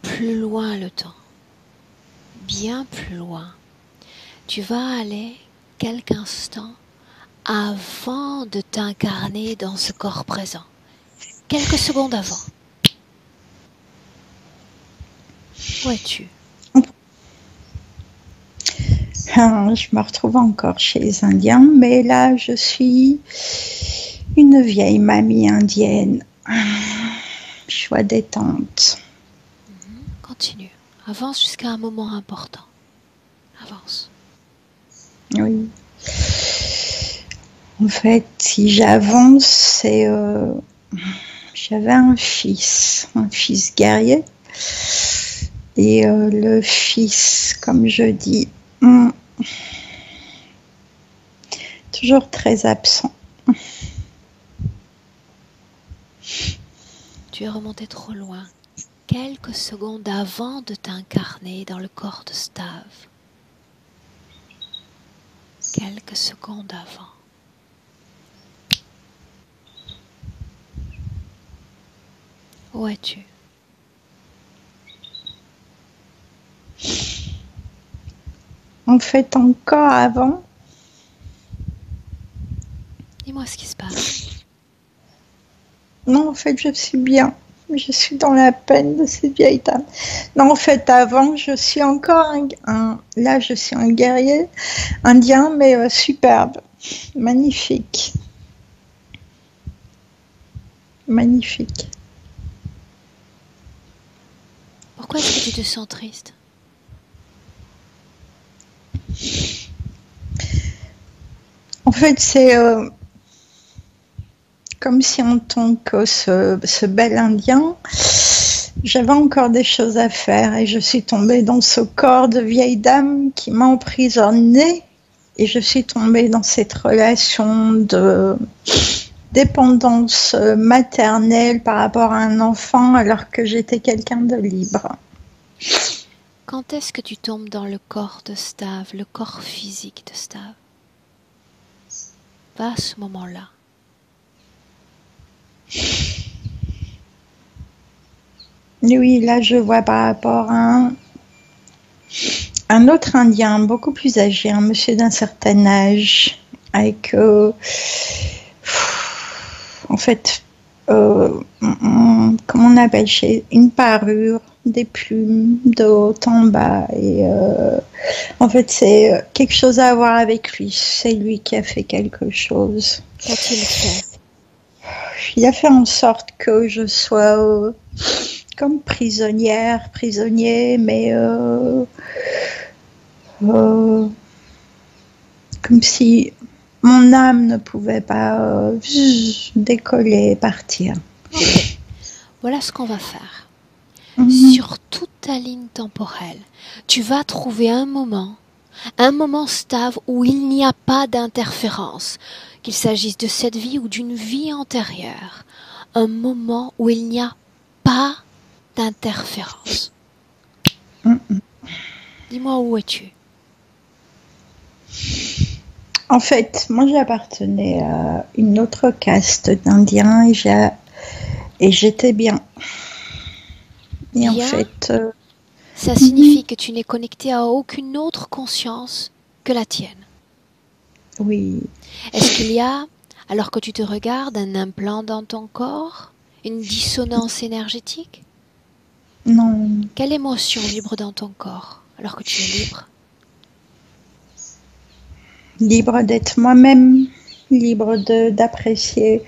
plus loin le temps. Bien plus loin. Tu vas aller quelques instants avant de t'incarner dans ce corps présent. Quelques secondes avant. Où es-tu? Je me retrouve encore chez les Indiens, mais là, je suis une vieille mamie indienne. Choix détente. Continue. Avance jusqu'à un moment important. Avance. Oui. En fait, si j'avance, c'est... j'avais un fils guerrier. Et le fils, comme je dis, toujours très absent. Tu es remonté trop loin. Quelques secondes avant de t'incarner dans le corps de Stav. Quelques secondes avant. Où es-tu? En fait, encore avant. Dis-moi ce qui se passe. Non, en fait, je suis bien. Je suis dans la peine de cette vieille dame. Non, en fait, avant, je suis encore là, je suis un guerrier indien, mais superbe. Magnifique. Magnifique. Pourquoi est-ce que tu te sens triste? En fait, c'est comme si en tant que ce bel Indien, j'avais encore des choses à faire et je suis tombée dans ce corps de vieille dame qui m'a emprisonnée et je suis tombée dans cette relation de dépendance maternelle par rapport à un enfant alors que j'étais quelqu'un de libre. Quand est-ce que tu tombes dans le corps de Stav, le corps physique de Stav? Pas à ce moment-là. Oui, là je vois par rapport à un autre Indien, beaucoup plus âgé, un monsieur d'un certain âge, avec en fait, comment on appelle, une parure, des plumes de haut en bas. Et en fait, c'est quelque chose à voir avec lui. C'est lui qui a fait quelque chose. Qu'a-t-il fait? il a fait en sorte que je sois comme prisonnier, mais comme si mon âme ne pouvait pas décoller, partir. Ok. Voilà ce qu'on va faire. Sur toute ta ligne temporelle, tu vas trouver un moment stable où il n'y a pas d'interférence, qu'il s'agisse de cette vie ou d'une vie antérieure. Un moment où il n'y a pas d'interférence. Dis-moi, où es-tu? En fait, moi j'appartenais à une autre caste d'Indiens et j'étais bien. Et en Bien, fait, ça signifie que tu n'es connecté à aucune autre conscience que la tienne. oui, Est-ce qu'il y a, alors que tu te regardes, un implant dans ton corps? Une dissonance énergétique? non, Quelle émotion vibre dans ton corps alors que tu es libre? libre d'être moi-même, libre d'apprécier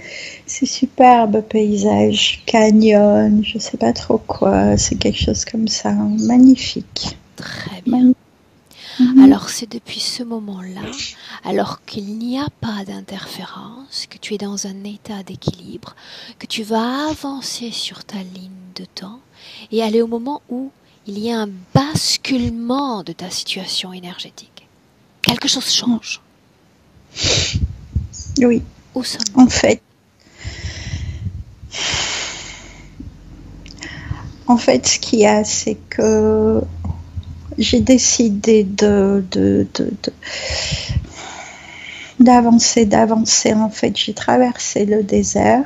ces superbes paysages, canyons, je sais pas trop quoi, c'est quelque chose comme ça, magnifique. Très bien. Alors c'est depuis ce moment-là, alors qu'il n'y a pas d'interférence, que tu es dans un état d'équilibre, que tu vas avancer sur ta ligne de temps et aller au moment où il y a un basculement de ta situation énergétique. Quelque chose change. Oui, Où sommes-nous? En fait, ce qu'il y a, c'est que j'ai décidé d'avancer. En fait, j'ai traversé le désert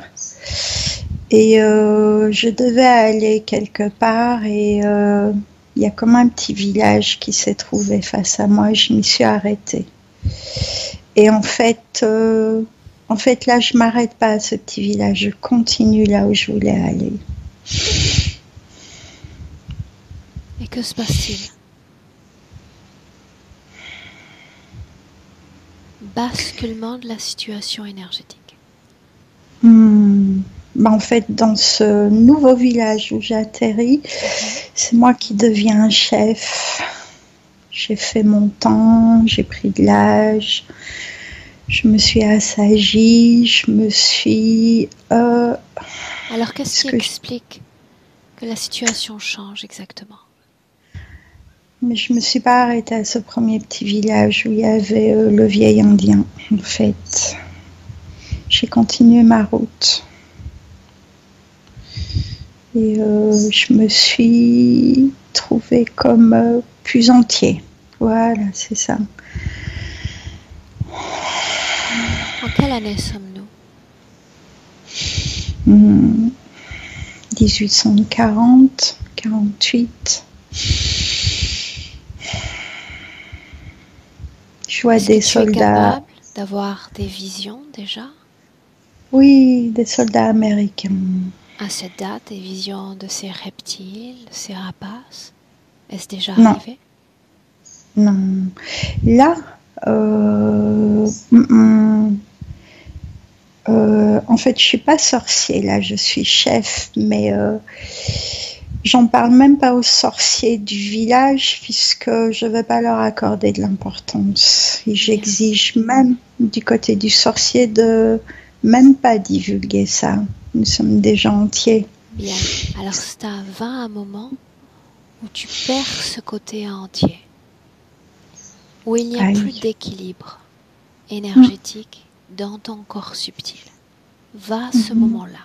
et je devais aller quelque part et il y a comme un petit village qui s'est trouvé face à moi et je m'y suis arrêtée. Et en fait, là, je m'arrête pas à ce petit village, je continue là où je voulais aller. Et que se passe-t-il? Basculement de la situation énergétique. En fait, dans ce nouveau village où j'atterris, c'est moi qui deviens chef. J'ai fait mon temps, j'ai pris de l'âge, je me suis assagie, je me suis... Alors qu'est-ce qui explique que la situation change exactement? Mais je me suis pas arrêtée à ce premier petit village où il y avait le vieil indien, en fait. J'ai continué ma route. Et je me suis trouvée comme plus entier. Voilà, c'est ça. En quelle année sommes-nous? 1840, 48. Je vois des soldats. Tu es capable d'avoir des visions déjà? Oui, des soldats américains. À cette date, des visions de ces reptiles, de ces rapaces? Est-ce déjà Non. arrivé? Non. Là, en fait, je suis pas sorcier, là, je suis chef, mais j'en parle même pas aux sorciers du village puisque je veux pas leur accorder de l'importance. Et j'exige même du côté du sorcier de même pas divulguer ça. Nous sommes des gens entiers. Bien. Alors ça va un moment où tu perds ce côté entier, où il n'y a plus d'équilibre énergétique dans ton corps subtil. Va à ce moment-là.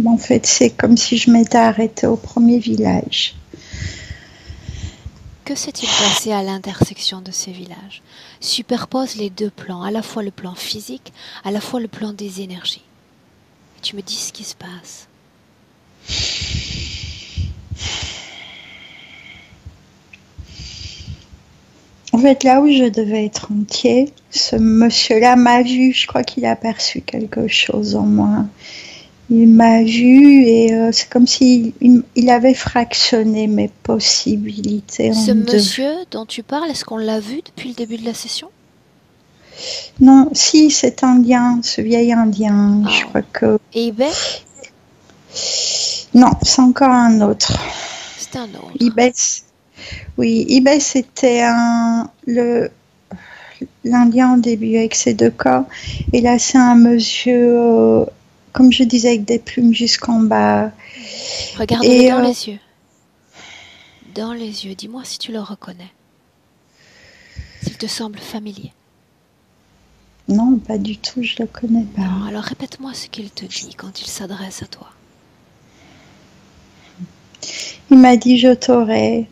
En fait, c'est comme si je m'étais arrêtée au premier village. Que s'est-il passé à l'intersection de ces villages? Superpose les deux plans, à la fois le plan physique, à la fois le plan des énergies. Et tu me dis ce qui se passe. En fait, là où je devais être entier, ce monsieur-là m'a vu, je crois qu'il a perçu quelque chose en moi. Il m'a vu et c'est comme s'il avait fractionné mes possibilités. Ce monsieur dont tu parles, est-ce qu'on l'a vu depuis le début de la session? Non, si, c'est indien, ce vieil indien. Ah, Je crois que... eBay, Non, c'est encore un autre. c'est un autre. eBay, oui, eBay, c'était l'Indien au début avec ses deux corps. Et là, c'est un monsieur, comme je disais, avec des plumes jusqu'en bas. Regarde-le Et dans les yeux. Dans les yeux, dis-moi si tu le reconnais. S'il te semble familier. non, pas du tout, je le connais pas. Non, alors répète-moi ce qu'il te dit quand il s'adresse à toi. Il m'a dit je t'aurai.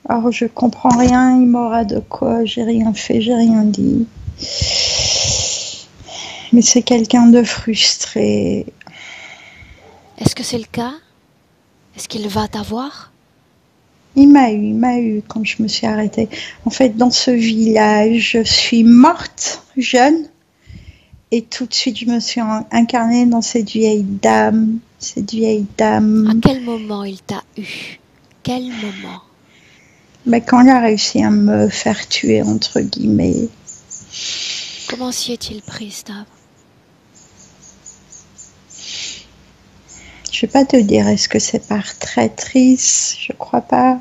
Alors je comprends rien, il m'aura de quoi, j'ai rien fait, j'ai rien dit. Mais c'est quelqu'un de frustré. Est-ce que c'est le cas? Est-ce qu'il va t'avoir? Il m'a eu quand je me suis arrêtée. En fait, dans ce village, je suis morte jeune et tout de suite, je me suis incarnée dans cette vieille dame. À quel moment il t'a eu? Quel moment? Mais quand il a réussi à me faire tuer, entre guillemets. Comment s'y est-il pris, Stav? Je vais pas te dire est-ce que c'est par traîtrise, je crois pas.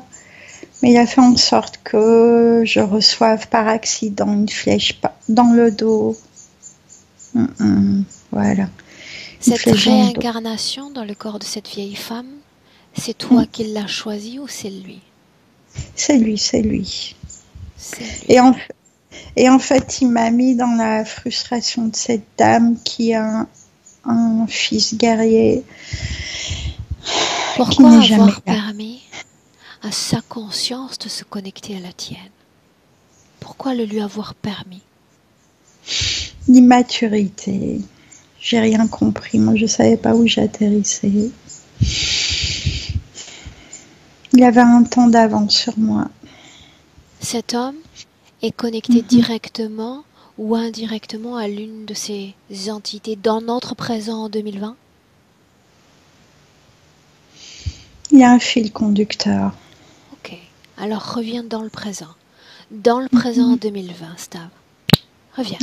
Mais il a fait en sorte que je reçoive par accident une flèche dans le dos. Voilà. Cette réincarnation dans le corps de cette vieille femme, c'est toi qui l'as choisie ou c'est lui? C'est lui, c'est lui. C'est lui. Et en fait, il m'a mis dans la frustration de cette dame qui a un fils guerrier. Pourquoi avoir permis à sa conscience de se connecter à la tienne? Pourquoi le lui avoir permis? L'immaturité. J'ai rien compris. Moi, je savais pas où j'atterrissais. Il avait un temps d'avance sur moi. Cet homme est connecté directement ou indirectement à l'une de ces entités dans notre présent en 2020? Il y a un fil conducteur. Ok, alors reviens dans le présent. Dans le présent en 2020, Stav. Reviens.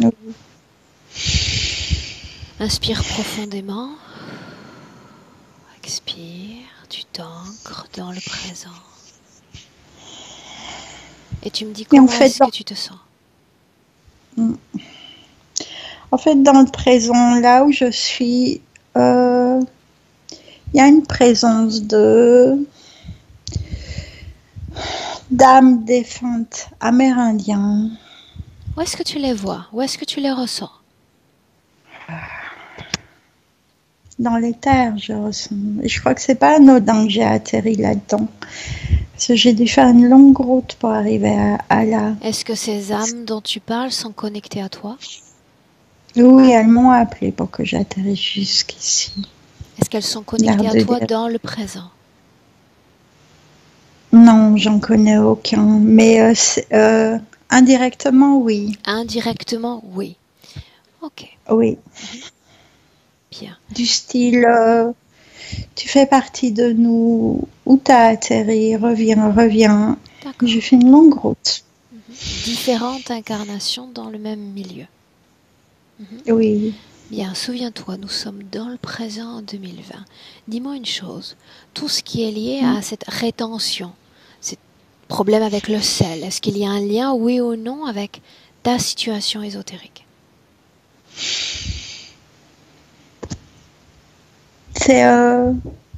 Inspire profondément. Expire. Tu t'ancres dans le présent. Et tu me dis comment est-ce que tu te sens? En fait, dans le présent, là où je suis, il y a une présence d'âmes défuntes amérindiens. Où est-ce que tu les vois? Où est-ce que tu les ressens? Dans les terres, je ressens. Et je crois que c'est pas anodin que j'ai atterri là-dedans. Parce que j'ai dû faire une longue route pour arriver à là. Est-ce que ces âmes dont tu parles sont connectées à toi? Oui, elles m'ont appelé pour que j'atterrisse jusqu'ici. Est-ce qu'elles sont connectées à toi dans le présent? Non, j'en connais aucun. Mais indirectement, oui. Indirectement, oui. Ok. Oui. Bien. Du style, tu fais partie de nous, où t'as atterri, reviens. J'ai fait une longue route. Différentes incarnations dans le même milieu. Oui. Bien, souviens-toi, nous sommes dans le présent en 2020. Dis-moi une chose, tout ce qui est lié à cette rétention, ces problèmes avec le sel, est-ce qu'il y a un lien, oui ou non, avec ta situation ésotérique? C'est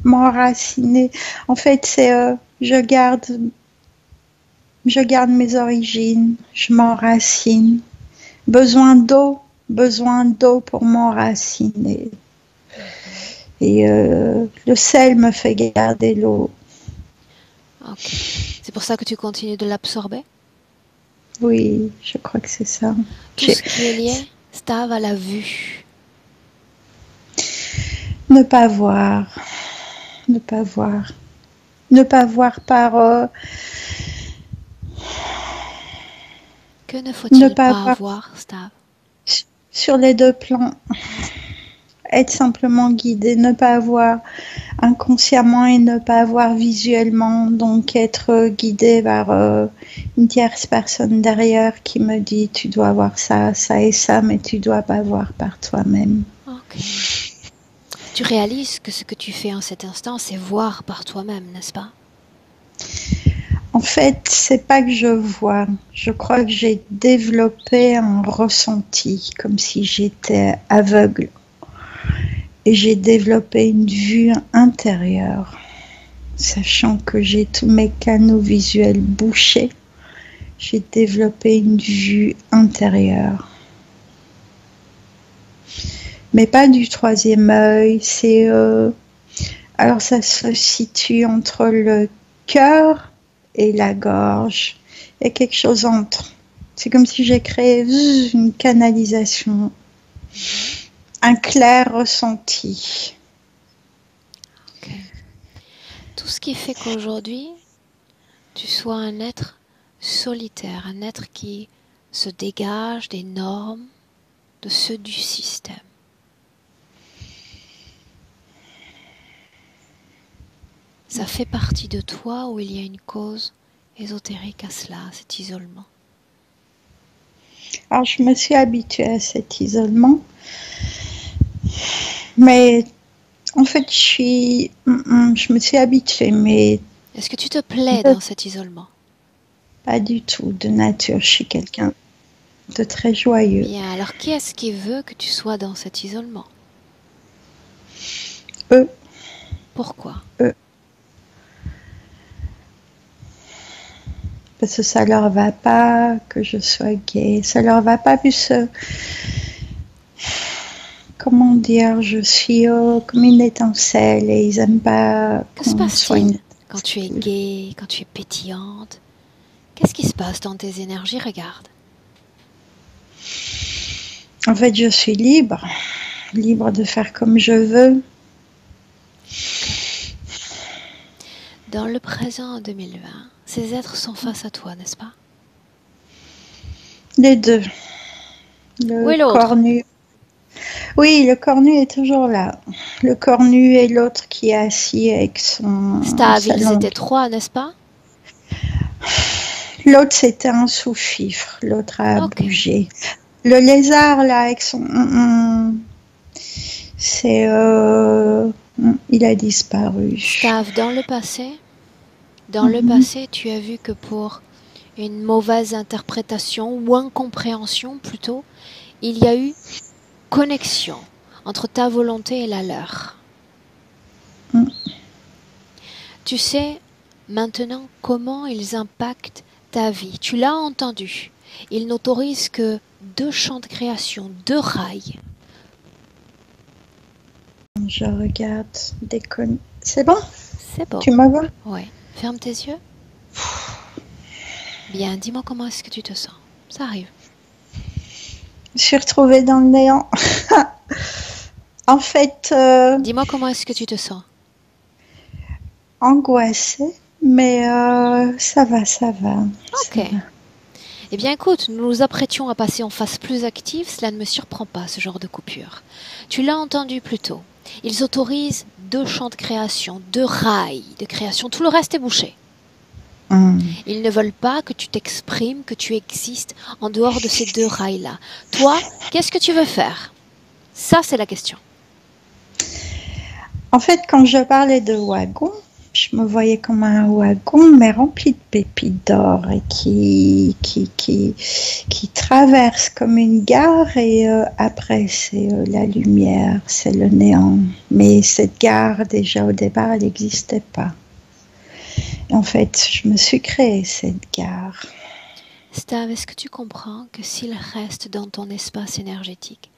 m'enraciner. En fait, c'est je garde mes origines, je m'enracine. Besoin d'eau pour m'enraciner. Et le sel me fait garder l'eau. Ok. C'est pour ça que tu continues de l'absorber? Oui, je crois que c'est ça. Tout ce qui est lié, Stav, à la vue. Ne pas voir par... Que ne faut-il pas voir, Stav? Sur les deux plans. être simplement guidé, ne pas avoir inconsciemment et ne pas avoir visuellement, donc être guidé par une tierce personne derrière qui me dit tu dois voir ça, ça et ça, mais tu dois pas voir par toi-même. Ok. Tu réalises que ce que tu fais en cet instant, c'est voir par toi-même, n'est-ce pas? En fait, c'est pas que je vois. Je crois que j'ai développé un ressenti, comme si j'étais aveugle. Et j'ai développé une vue intérieure, sachant que j'ai tous mes canaux visuels bouchés. J'ai développé une vue intérieure. Mais pas du troisième œil, c'est... alors ça se situe entre le cœur et la gorge. Il y a quelque chose entre. C'est comme si j'ai créé une canalisation, un clair ressenti. Ok. Tout ce qui fait qu'aujourd'hui, tu sois un être solitaire, un être qui se dégage des normes de ceux du système. Ça fait partie de toi où il y a une cause ésotérique à cela, à cet isolement. Alors je me suis habituée à cet isolement, mais en fait je me suis habituée, mais Est-ce que tu te plais dans cet isolement? pas du tout de nature. Je suis quelqu'un de très joyeux. Bien, alors qui est-ce qui veut que tu sois dans cet isolement? Eux. Pourquoi? Parce que ça leur va pas que je sois gay, ça leur va pas puisque, comment dire, je suis comme une étincelle et ils aiment pas Que se qu'on soit passe-t-il une quand tu es gaie, quand tu es pétillante? Qu'est-ce qui se passe dans tes énergies? Regarde. En fait, je suis libre de faire comme je veux. Dans le présent en 2020, ces êtres sont face à toi, n'est-ce pas? Les deux. Où est Le l'autre? corps nu. Oui, le corps nu est toujours là. Le corps nu et l'autre qui est assis avec son Stav, ils salon. étaient trois, n'est-ce pas? L'autre, c'était un sous-fifre. L'autre a Ok. bougé. Le lézard, là, avec son... c'est... il a disparu. Stav, dans le passé, tu as vu que pour une mauvaise interprétation ou incompréhension plutôt, il y a eu connexion entre ta volonté et la leur. Tu sais maintenant comment ils impactent ta vie. Tu l'as entendu. Ils n'autorisent que 2 champs de création, 2 rails. Je regarde des C'est bon? C'est bon. Tu me vois? Ouais. Ferme tes yeux. Bien, dis-moi comment est-ce que tu te sens. Ça arrive. Je suis retrouvée dans le néant. En fait... Dis-moi comment est-ce que tu te sens. Angoissée, mais ça va. Ok. Ça va. Eh bien écoute, nous nous apprêtions à passer en phase plus active, cela ne me surprend pas ce genre de coupure. Tu l'as entendu plus tôt. Ils autorisent 2 champs de création, 2 rails de création, tout le reste est bouché. Ils ne veulent pas que tu t'exprimes, que tu existes en dehors de ces 2 rails-là. Toi, qu'est-ce que tu veux faire? Ça, c'est la question. En fait, quand je parlais de wagon, je me voyais comme un wagon, mais rempli de pépites d'or et qui traverse comme une gare et après, c'est la lumière, c'est le néant. Mais cette gare, déjà au départ, elle n'existait pas. En fait, je me suis créée cette gare. Stav, est-ce que tu comprends que s'il reste dans ton espace énergétique,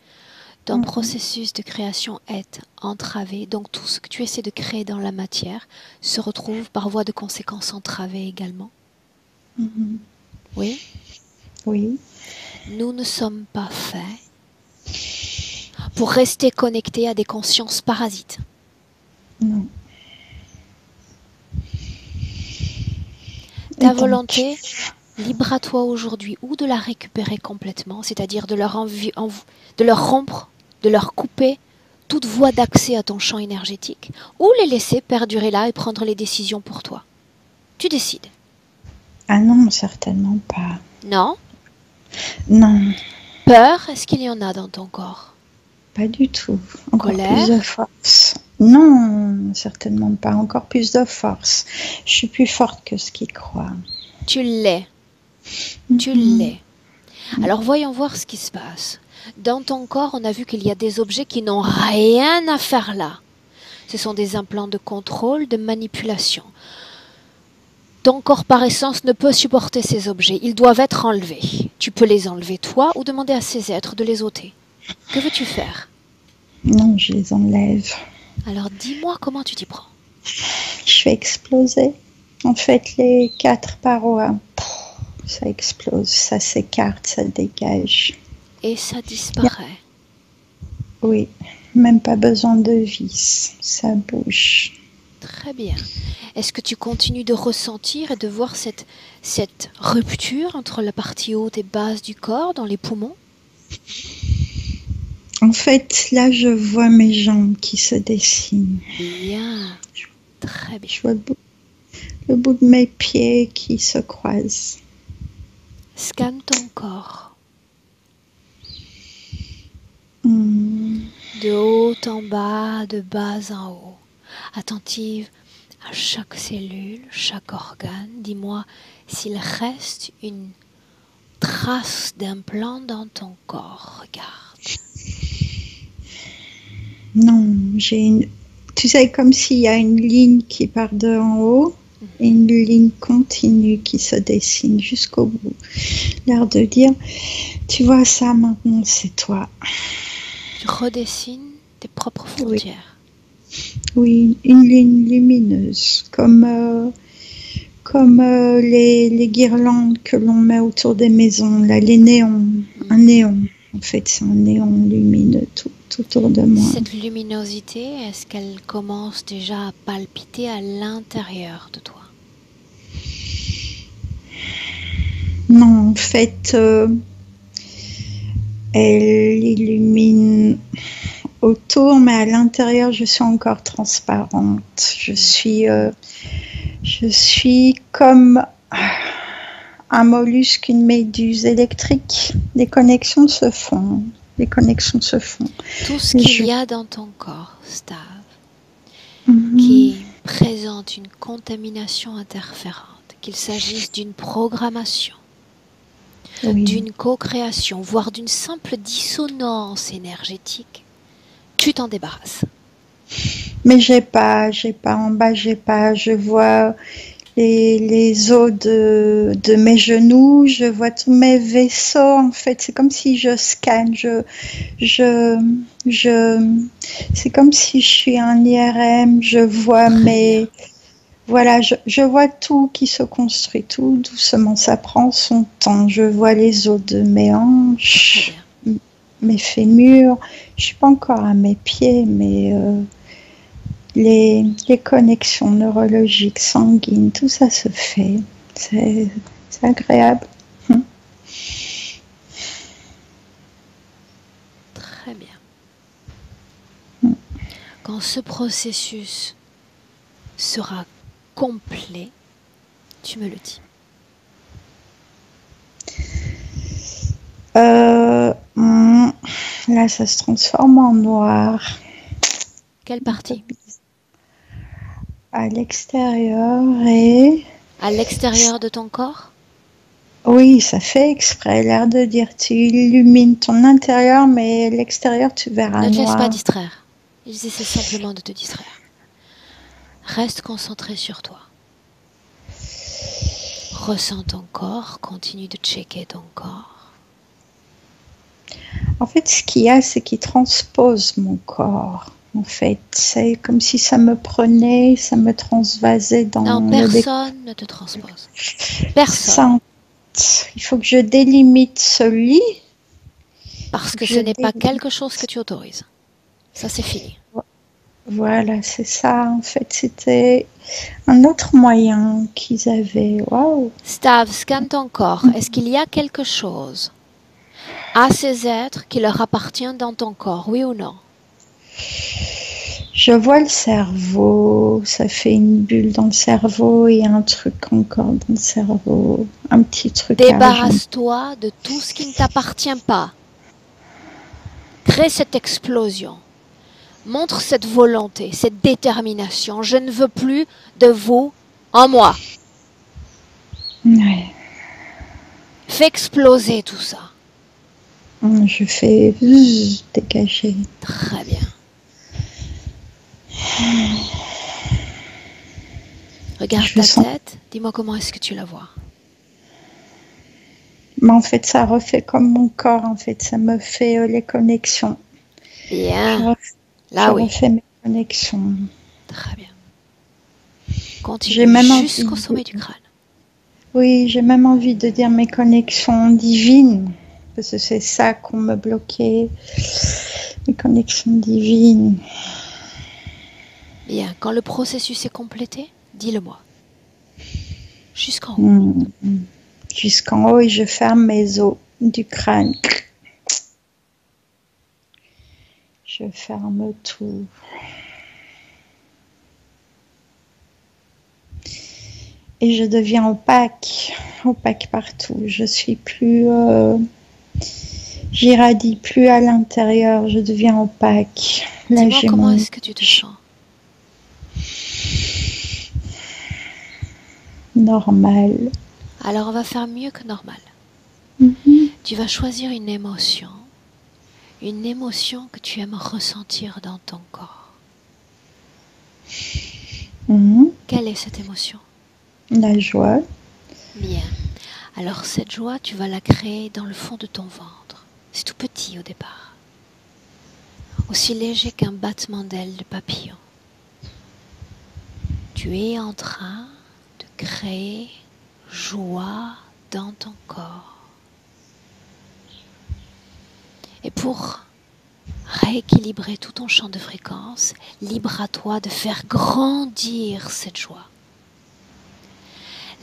ton processus de création est entravé, donc tout ce que tu essaies de créer dans la matière se retrouve par voie de conséquence entravé également? Oui? Oui. Nous ne sommes pas faits pour rester connectés à des consciences parasites. Non. Ta volonté, libre à toi aujourd'hui ou de la récupérer complètement, c'est-à-dire de leur rompre, de leur couper toute voie d'accès à ton champ énergétique, ou les laisser perdurer là et prendre les décisions pour toi. Tu décides. Ah non, certainement pas. Non? Non, Peur, est-ce qu'il y en a dans ton corps? pas du tout. Encore Colère? plus de force. Non, certainement pas. Encore plus de force. Je suis plus forte que ce qu'ils croient. Tu l'es. Tu Mhm. l'es. Alors voyons voir ce qui se passe. Dans ton corps, on a vu qu'il y a des objets qui n'ont rien à faire là. Ce sont des implants de contrôle, de manipulation. Ton corps par essence ne peut supporter ces objets. Ils doivent être enlevés. Tu peux les enlever toi ou demander à ces êtres de les ôter. Que veux-tu faire? Non, je les enlève. Alors dis-moi comment tu t'y prends. Je vais exploser. En fait, les 4 parois, ça explose, ça s'écarte, ça dégage. Et ça disparaît. Oui, même pas besoin de vis, ça bouge. Très bien. Est-ce que tu continues de ressentir et de voir cette rupture entre la partie haute et basse du corps dans les poumons? En fait, là, je vois mes jambes qui se dessinent. Bien. Très bien. Je vois le bout de mes pieds qui se croisent. Scanne ton corps. De haut en bas, de bas en haut. Attentive à chaque cellule, chaque organe. Dis-moi s'il reste une trace d'implant dans ton corps. Regarde. Non, tu sais, comme s'il y a une ligne qui part de en haut et une ligne continue qui se dessine jusqu'au bout. L'air de dire, tu vois ça maintenant, c'est toi. Tu redessines tes propres frontières. Oui, une ligne lumineuse, comme les guirlandes que l'on met autour des maisons, là, les néons, un néon. En fait, c'est un néon lumineux tout autour de moi. Cette luminosité, est-ce qu'elle commence déjà à palpiter à l'intérieur de toi? Non, en fait, elle illumine autour, mais à l'intérieur, je suis encore transparente. Je suis comme un mollusque, une méduse électrique. Les connexions se font. Tout ce qu'il y a dans ton corps, Stav, qui présente une contamination interférente, qu'il s'agisse d'une programmation, d'une co-création, voire d'une simple dissonance énergétique, tu t'en débarrasses. Mais j'ai pas en bas, je vois les os de mes genoux, je vois tous mes vaisseaux, en fait, c'est comme si je scanne, c'est comme si je suis un IRM, je vois je vois tout qui se construit, tout doucement, ça prend son temps, je vois les os de mes hanches, mes fémurs, je suis pas encore à mes pieds, mais les connexions neurologiques, sanguines, tout ça se fait. C'est agréable. Très bien. Quand ce processus sera complet, tu me le dis. Là, ça se transforme en noir. Quelle partie? À l'extérieur et... À l'extérieur de ton corps? Oui, ça fait exprès, l'air de dire tu illumines ton intérieur, mais l'extérieur tu verras noir. Ne te laisse pas distraire. Ils essaient simplement de te distraire. Reste concentré sur toi. Ressens ton corps, continue de checker ton corps. En fait, ce qu'il y a, c'est qu'il transpose mon corps. En fait, c'est comme si ça me prenait, ça me transvasait dans... Non, personne ne te transpose. Personne. Il faut que je délimite ce lit. Parce que ce n'est pas quelque chose que tu autorises. Ça, c'est fini. Voilà, c'est ça. En fait, c'était un autre moyen qu'ils avaient. Waouh. Stav, scanne ton corps. Est-ce qu'il y a quelque chose à ces êtres qui leur appartient dans ton corps, oui ou non? Je vois le cerveau, ça fait une bulle dans le cerveau et un truc encore dans le cerveau, un petit truc argent. Débarrasse-toi de tout ce qui ne t'appartient pas. Crée cette explosion. Montre cette volonté, cette détermination. Je ne veux plus de vous en moi. Ouais. Fais exploser tout ça. Je fais dégager. Très bien. Regarde ta tête, dis-moi comment est-ce que tu la vois. Mais en fait, ça refait comme mon corps, en fait, ça me fait les connexions. Bien. Je refais mes connexions. Très bien. Continue jusqu'au sommet du crâne. Oui, j'ai même envie de dire mes connexions divines, parce que c'est ça qu'on me bloquait, mes connexions divines. Bien, quand le processus est complété, dis-le-moi. Jusqu'en haut. Jusqu'en haut et je ferme mes os du crâne. Je ferme tout. Et je deviens opaque partout. Je suis plus, j'irradie plus à l'intérieur. Je deviens opaque. Là, dis-moi comment est-ce que tu te sens? Normal. Alors on va faire mieux que normal. Tu vas choisir une émotion que tu aimes ressentir dans ton corps. Quelle est cette émotion? La joie. Bien. Alors cette joie, tu vas la créer dans le fond de ton ventre. C'est tout petit au départ. Aussi léger qu'un battement d'aile de papillon. Tu es en train de créer joie dans ton corps. Et pour rééquilibrer tout ton champ de fréquence, libre à toi de faire grandir cette joie.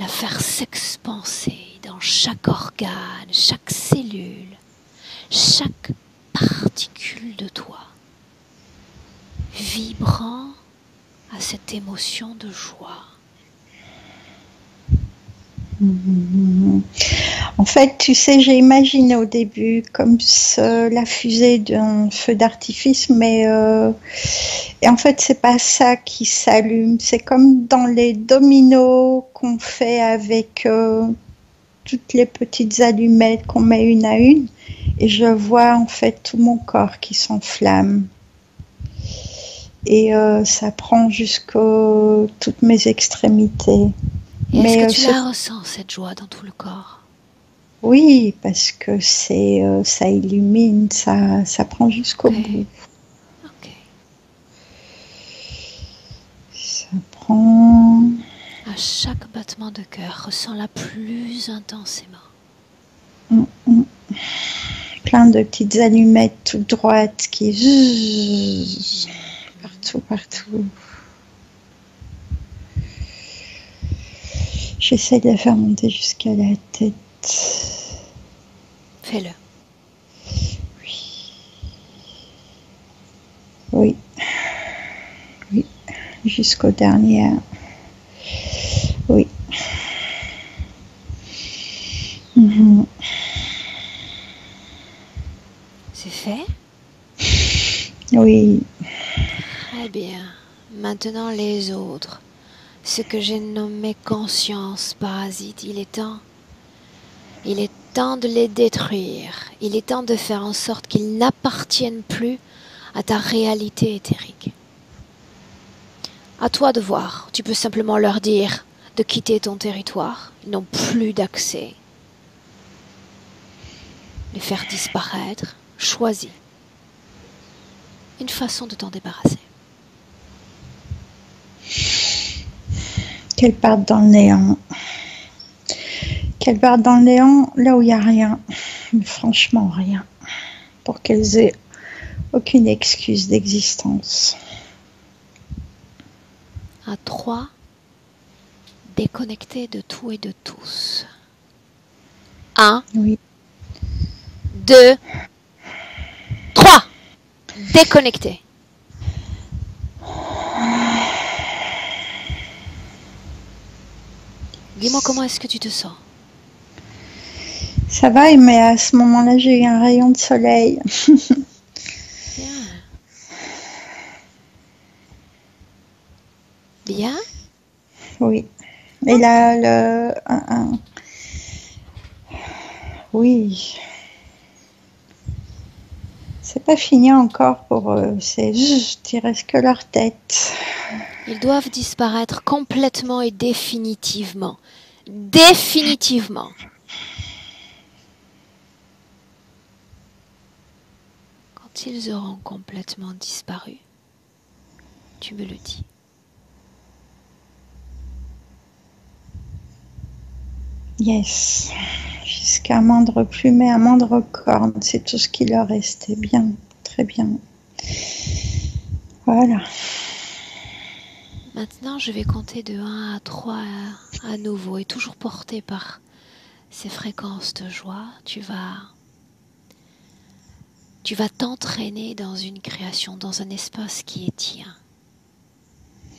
La faire s'expanser dans chaque organe, chaque cellule, chaque particule de toi, vibrant à cette émotion de joie. En fait, tu sais, j'ai imaginé au début comme la fusée d'un feu d'artifice, mais et en fait, c'est pas ça qui s'allume. C'est comme dans les dominos qu'on fait avec toutes les petites allumettes qu'on met une à une, et je vois en fait tout mon corps qui s'enflamme. Et ça prend jusqu'à toutes mes extrémités. Et est-ce que tu la ressens, cette joie, dans tout le corps? Oui, parce que ça illumine, ça prend jusqu'au bout. Ok. Ça prend... À chaque battement de cœur, ressens-la plus intensément. Plein de petites allumettes toutes droites qui... Partout. J'essaie de la faire monter jusqu'à la tête. Fais-le. Oui. Jusqu'au dernier. Oui. C'est fait? Oui. Très bien. Maintenant les autres. Ce que j'ai nommé conscience parasite, il est temps de les détruire. Il est temps de faire en sorte qu'ils n'appartiennent plus à ta réalité éthérique. À toi de voir. Tu peux simplement leur dire de quitter ton territoire. Ils n'ont plus d'accès. Les faire disparaître. Choisis une façon de t'en débarrasser. Qu'elles partent dans le néant. Qu'elles partent dans le néant là où il n'y a rien. Mais franchement, rien. Pour qu'elles aient aucune excuse d'existence. À 3, déconnecté de tout et de tous. 1, oui. 2, 3, déconnecté. Dis-moi comment est-ce que tu te sens? Ça va, mais à ce moment-là, j'ai eu un rayon de soleil. Bien. Bien? Oui. Et Ok. là, oui, c'est pas fini encore pour eux. C'est juste, il reste que leur tête. Ils doivent disparaître complètement et définitivement. Définitivement. Quand ils auront complètement disparu, tu me le dis. Yes. Jusqu'à moindre plume et à moindre corne, c'est tout ce qui leur restait. Bien, très bien. Voilà. Maintenant, je vais compter de 1 à 3 à nouveau et toujours porté par ces fréquences de joie. Tu vas t'entraîner dans une création, dans un espace qui est tien.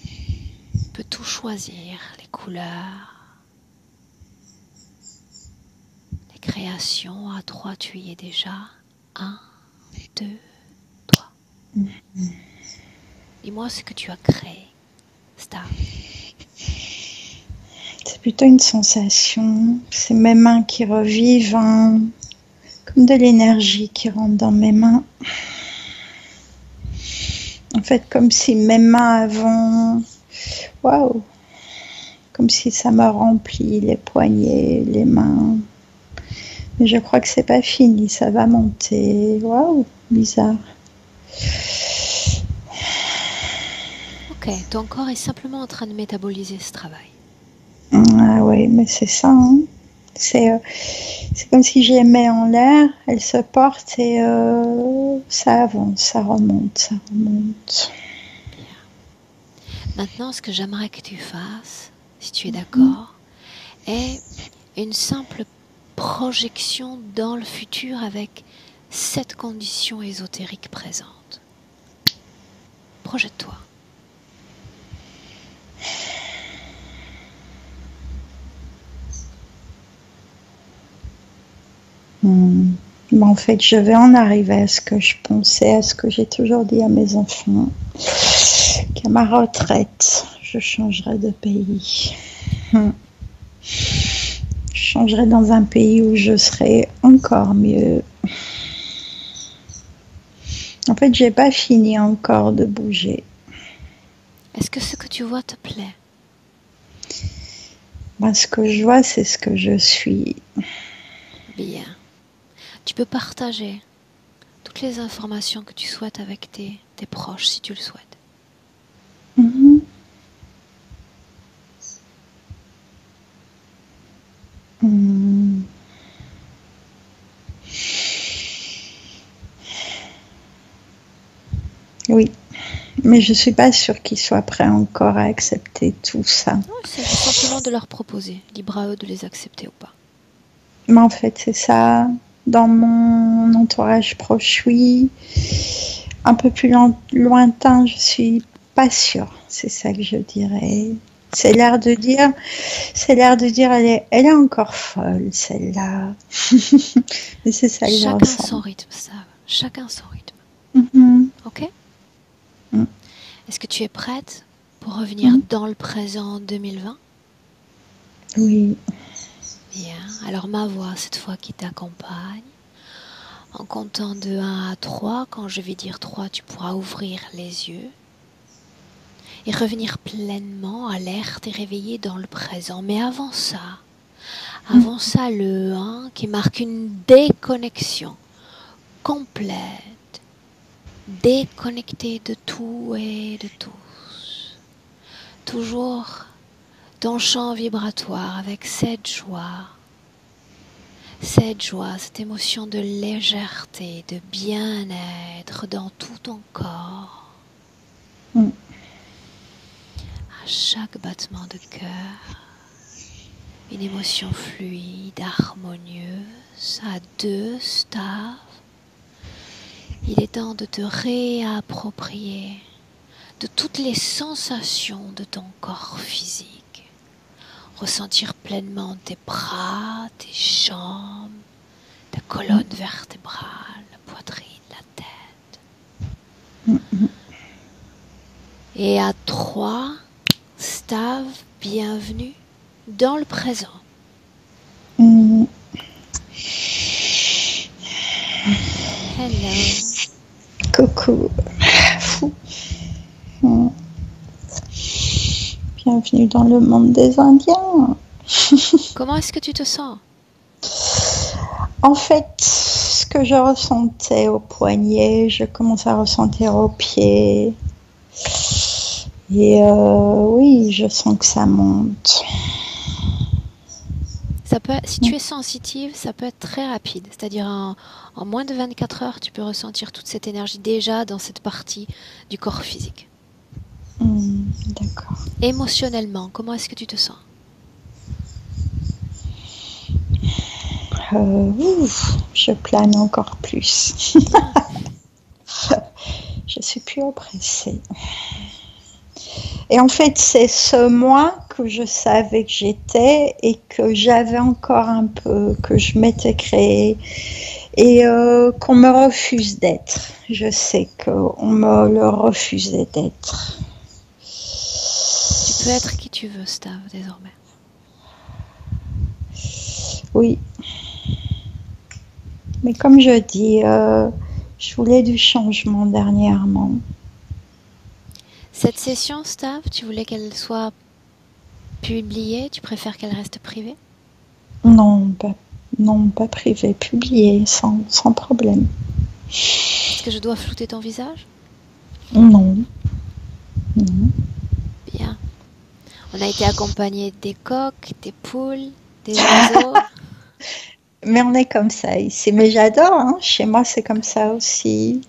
Tu peux tout choisir, les couleurs, les créations. À 3, tu y es déjà. 1, 2, 3. Dis-moi ce que tu as créé, Star. C'est plutôt une sensation. C'est mes mains qui revivent, hein, comme de l'énergie qui rentre dans mes mains. En fait, comme si mes mains avant, waouh, comme si ça me remplit les poignets, les mains. Mais je crois que c'est pas fini, ça va monter. Waouh, bizarre. Ok, ton corps est simplement en train de métaboliser ce travail. Ah ouais, mais c'est ça, hein. C'est comme si je les mets en l'air, elles se portent et ça avance, ça remonte, ça remonte. Bien. Maintenant, ce que j'aimerais que tu fasses, si tu es d'accord, est une simple projection dans le futur avec cette condition ésotérique présente. Projette-toi. Mais en fait, je vais en arriver à ce que je pensais, à ce que j'ai toujours dit à mes enfants, qu'à ma retraite, je changerai de pays. Je changerai dans un pays où je serai encore mieux. En fait, j'ai pas fini encore de bouger. Est-ce que ce que tu vois te plaît? Moi, ce que je vois, c'est ce que je suis. Bien. Tu peux partager toutes les informations que tu souhaites avec tes proches si tu le souhaites. Mhm. Hmm. Oui, mais je suis pas sûre qu'ils soient prêts encore à accepter tout ça. Non, il s'agit simplement de leur proposer, libre à eux de les accepter ou pas. Mais en fait, c'est ça. Dans mon entourage proche, oui. Un peu plus lointain, je suis pas sûre. C'est ça que je dirais. C'est l'air de dire, elle est encore folle, celle-là. Mais c'est ça que je Chacun ressens. son rythme, ça. Chacun son rythme. Mhm. Ok? Mm. Est-ce que tu es prête pour revenir Mm. dans le présent 2020? Oui. Bien. Alors ma voix cette fois qui t'accompagne. En comptant de 1 à 3, quand je vais dire 3, tu pourras ouvrir les yeux et revenir pleinement alerte et réveillé dans le présent. Mais avant ça, le 1 qui marque une déconnexion complète, déconnectée de tout et de tous. Toujours ton champ vibratoire avec cette joie, cette émotion de légèreté, de bien-être dans tout ton corps. Mm. À chaque battement de cœur, une émotion fluide, harmonieuse, à 2 staves. Il est temps de te réapproprier de toutes les sensations de ton corps physique. ressentir pleinement tes bras, tes jambes, ta colonne vertébrale, la poitrine, la tête. Et à 3, Stav, bienvenue dans le présent. Hello. Coucou. Bienvenue dans le monde des Indiens. Comment est-ce que tu te sens? En fait, ce que je ressentais au poignet, je commence à ressentir au pied. Et oui, je sens que ça monte. Ça peut, si tu es sensitive, ça peut être très rapide. C'est-à-dire en moins de 24 heures, tu peux ressentir toute cette énergie déjà dans cette partie du corps physique. D'accord. Émotionnellement, comment est-ce que tu te sens? Je plane encore plus. Je suis plus oppressée. Et en fait, c'est ce moi que je savais que j'étais et que j'avais encore un peu, que je m'étais créé et qu'on me refuse d'être. Je sais qu'on me le refusait d'être. Tu peux être qui tu veux, Stav, désormais. Oui. Mais comme je dis, je voulais du changement dernièrement. Cette session, Stav, tu voulais qu'elle soit publiée? Tu préfères qu'elle reste privée? Non, pas privée, publiée, sans problème. Est-ce que je dois flouter ton visage? Non. Bien. On a été accompagnés des coqs, des poules, des oiseaux. Mais on est comme ça ici. Mais j'adore, hein. Chez moi c'est comme ça aussi.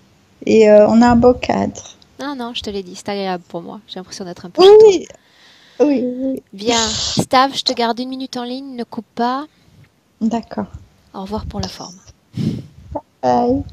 Et on a un beau cadre. Non, je te l'ai dit, c'est agréable pour moi. J'ai l'impression d'être un peu chez toi. Oui. Bien. Stav, je te garde 1 minute en ligne, ne coupe pas. D'accord. Au revoir pour la forme. Bye.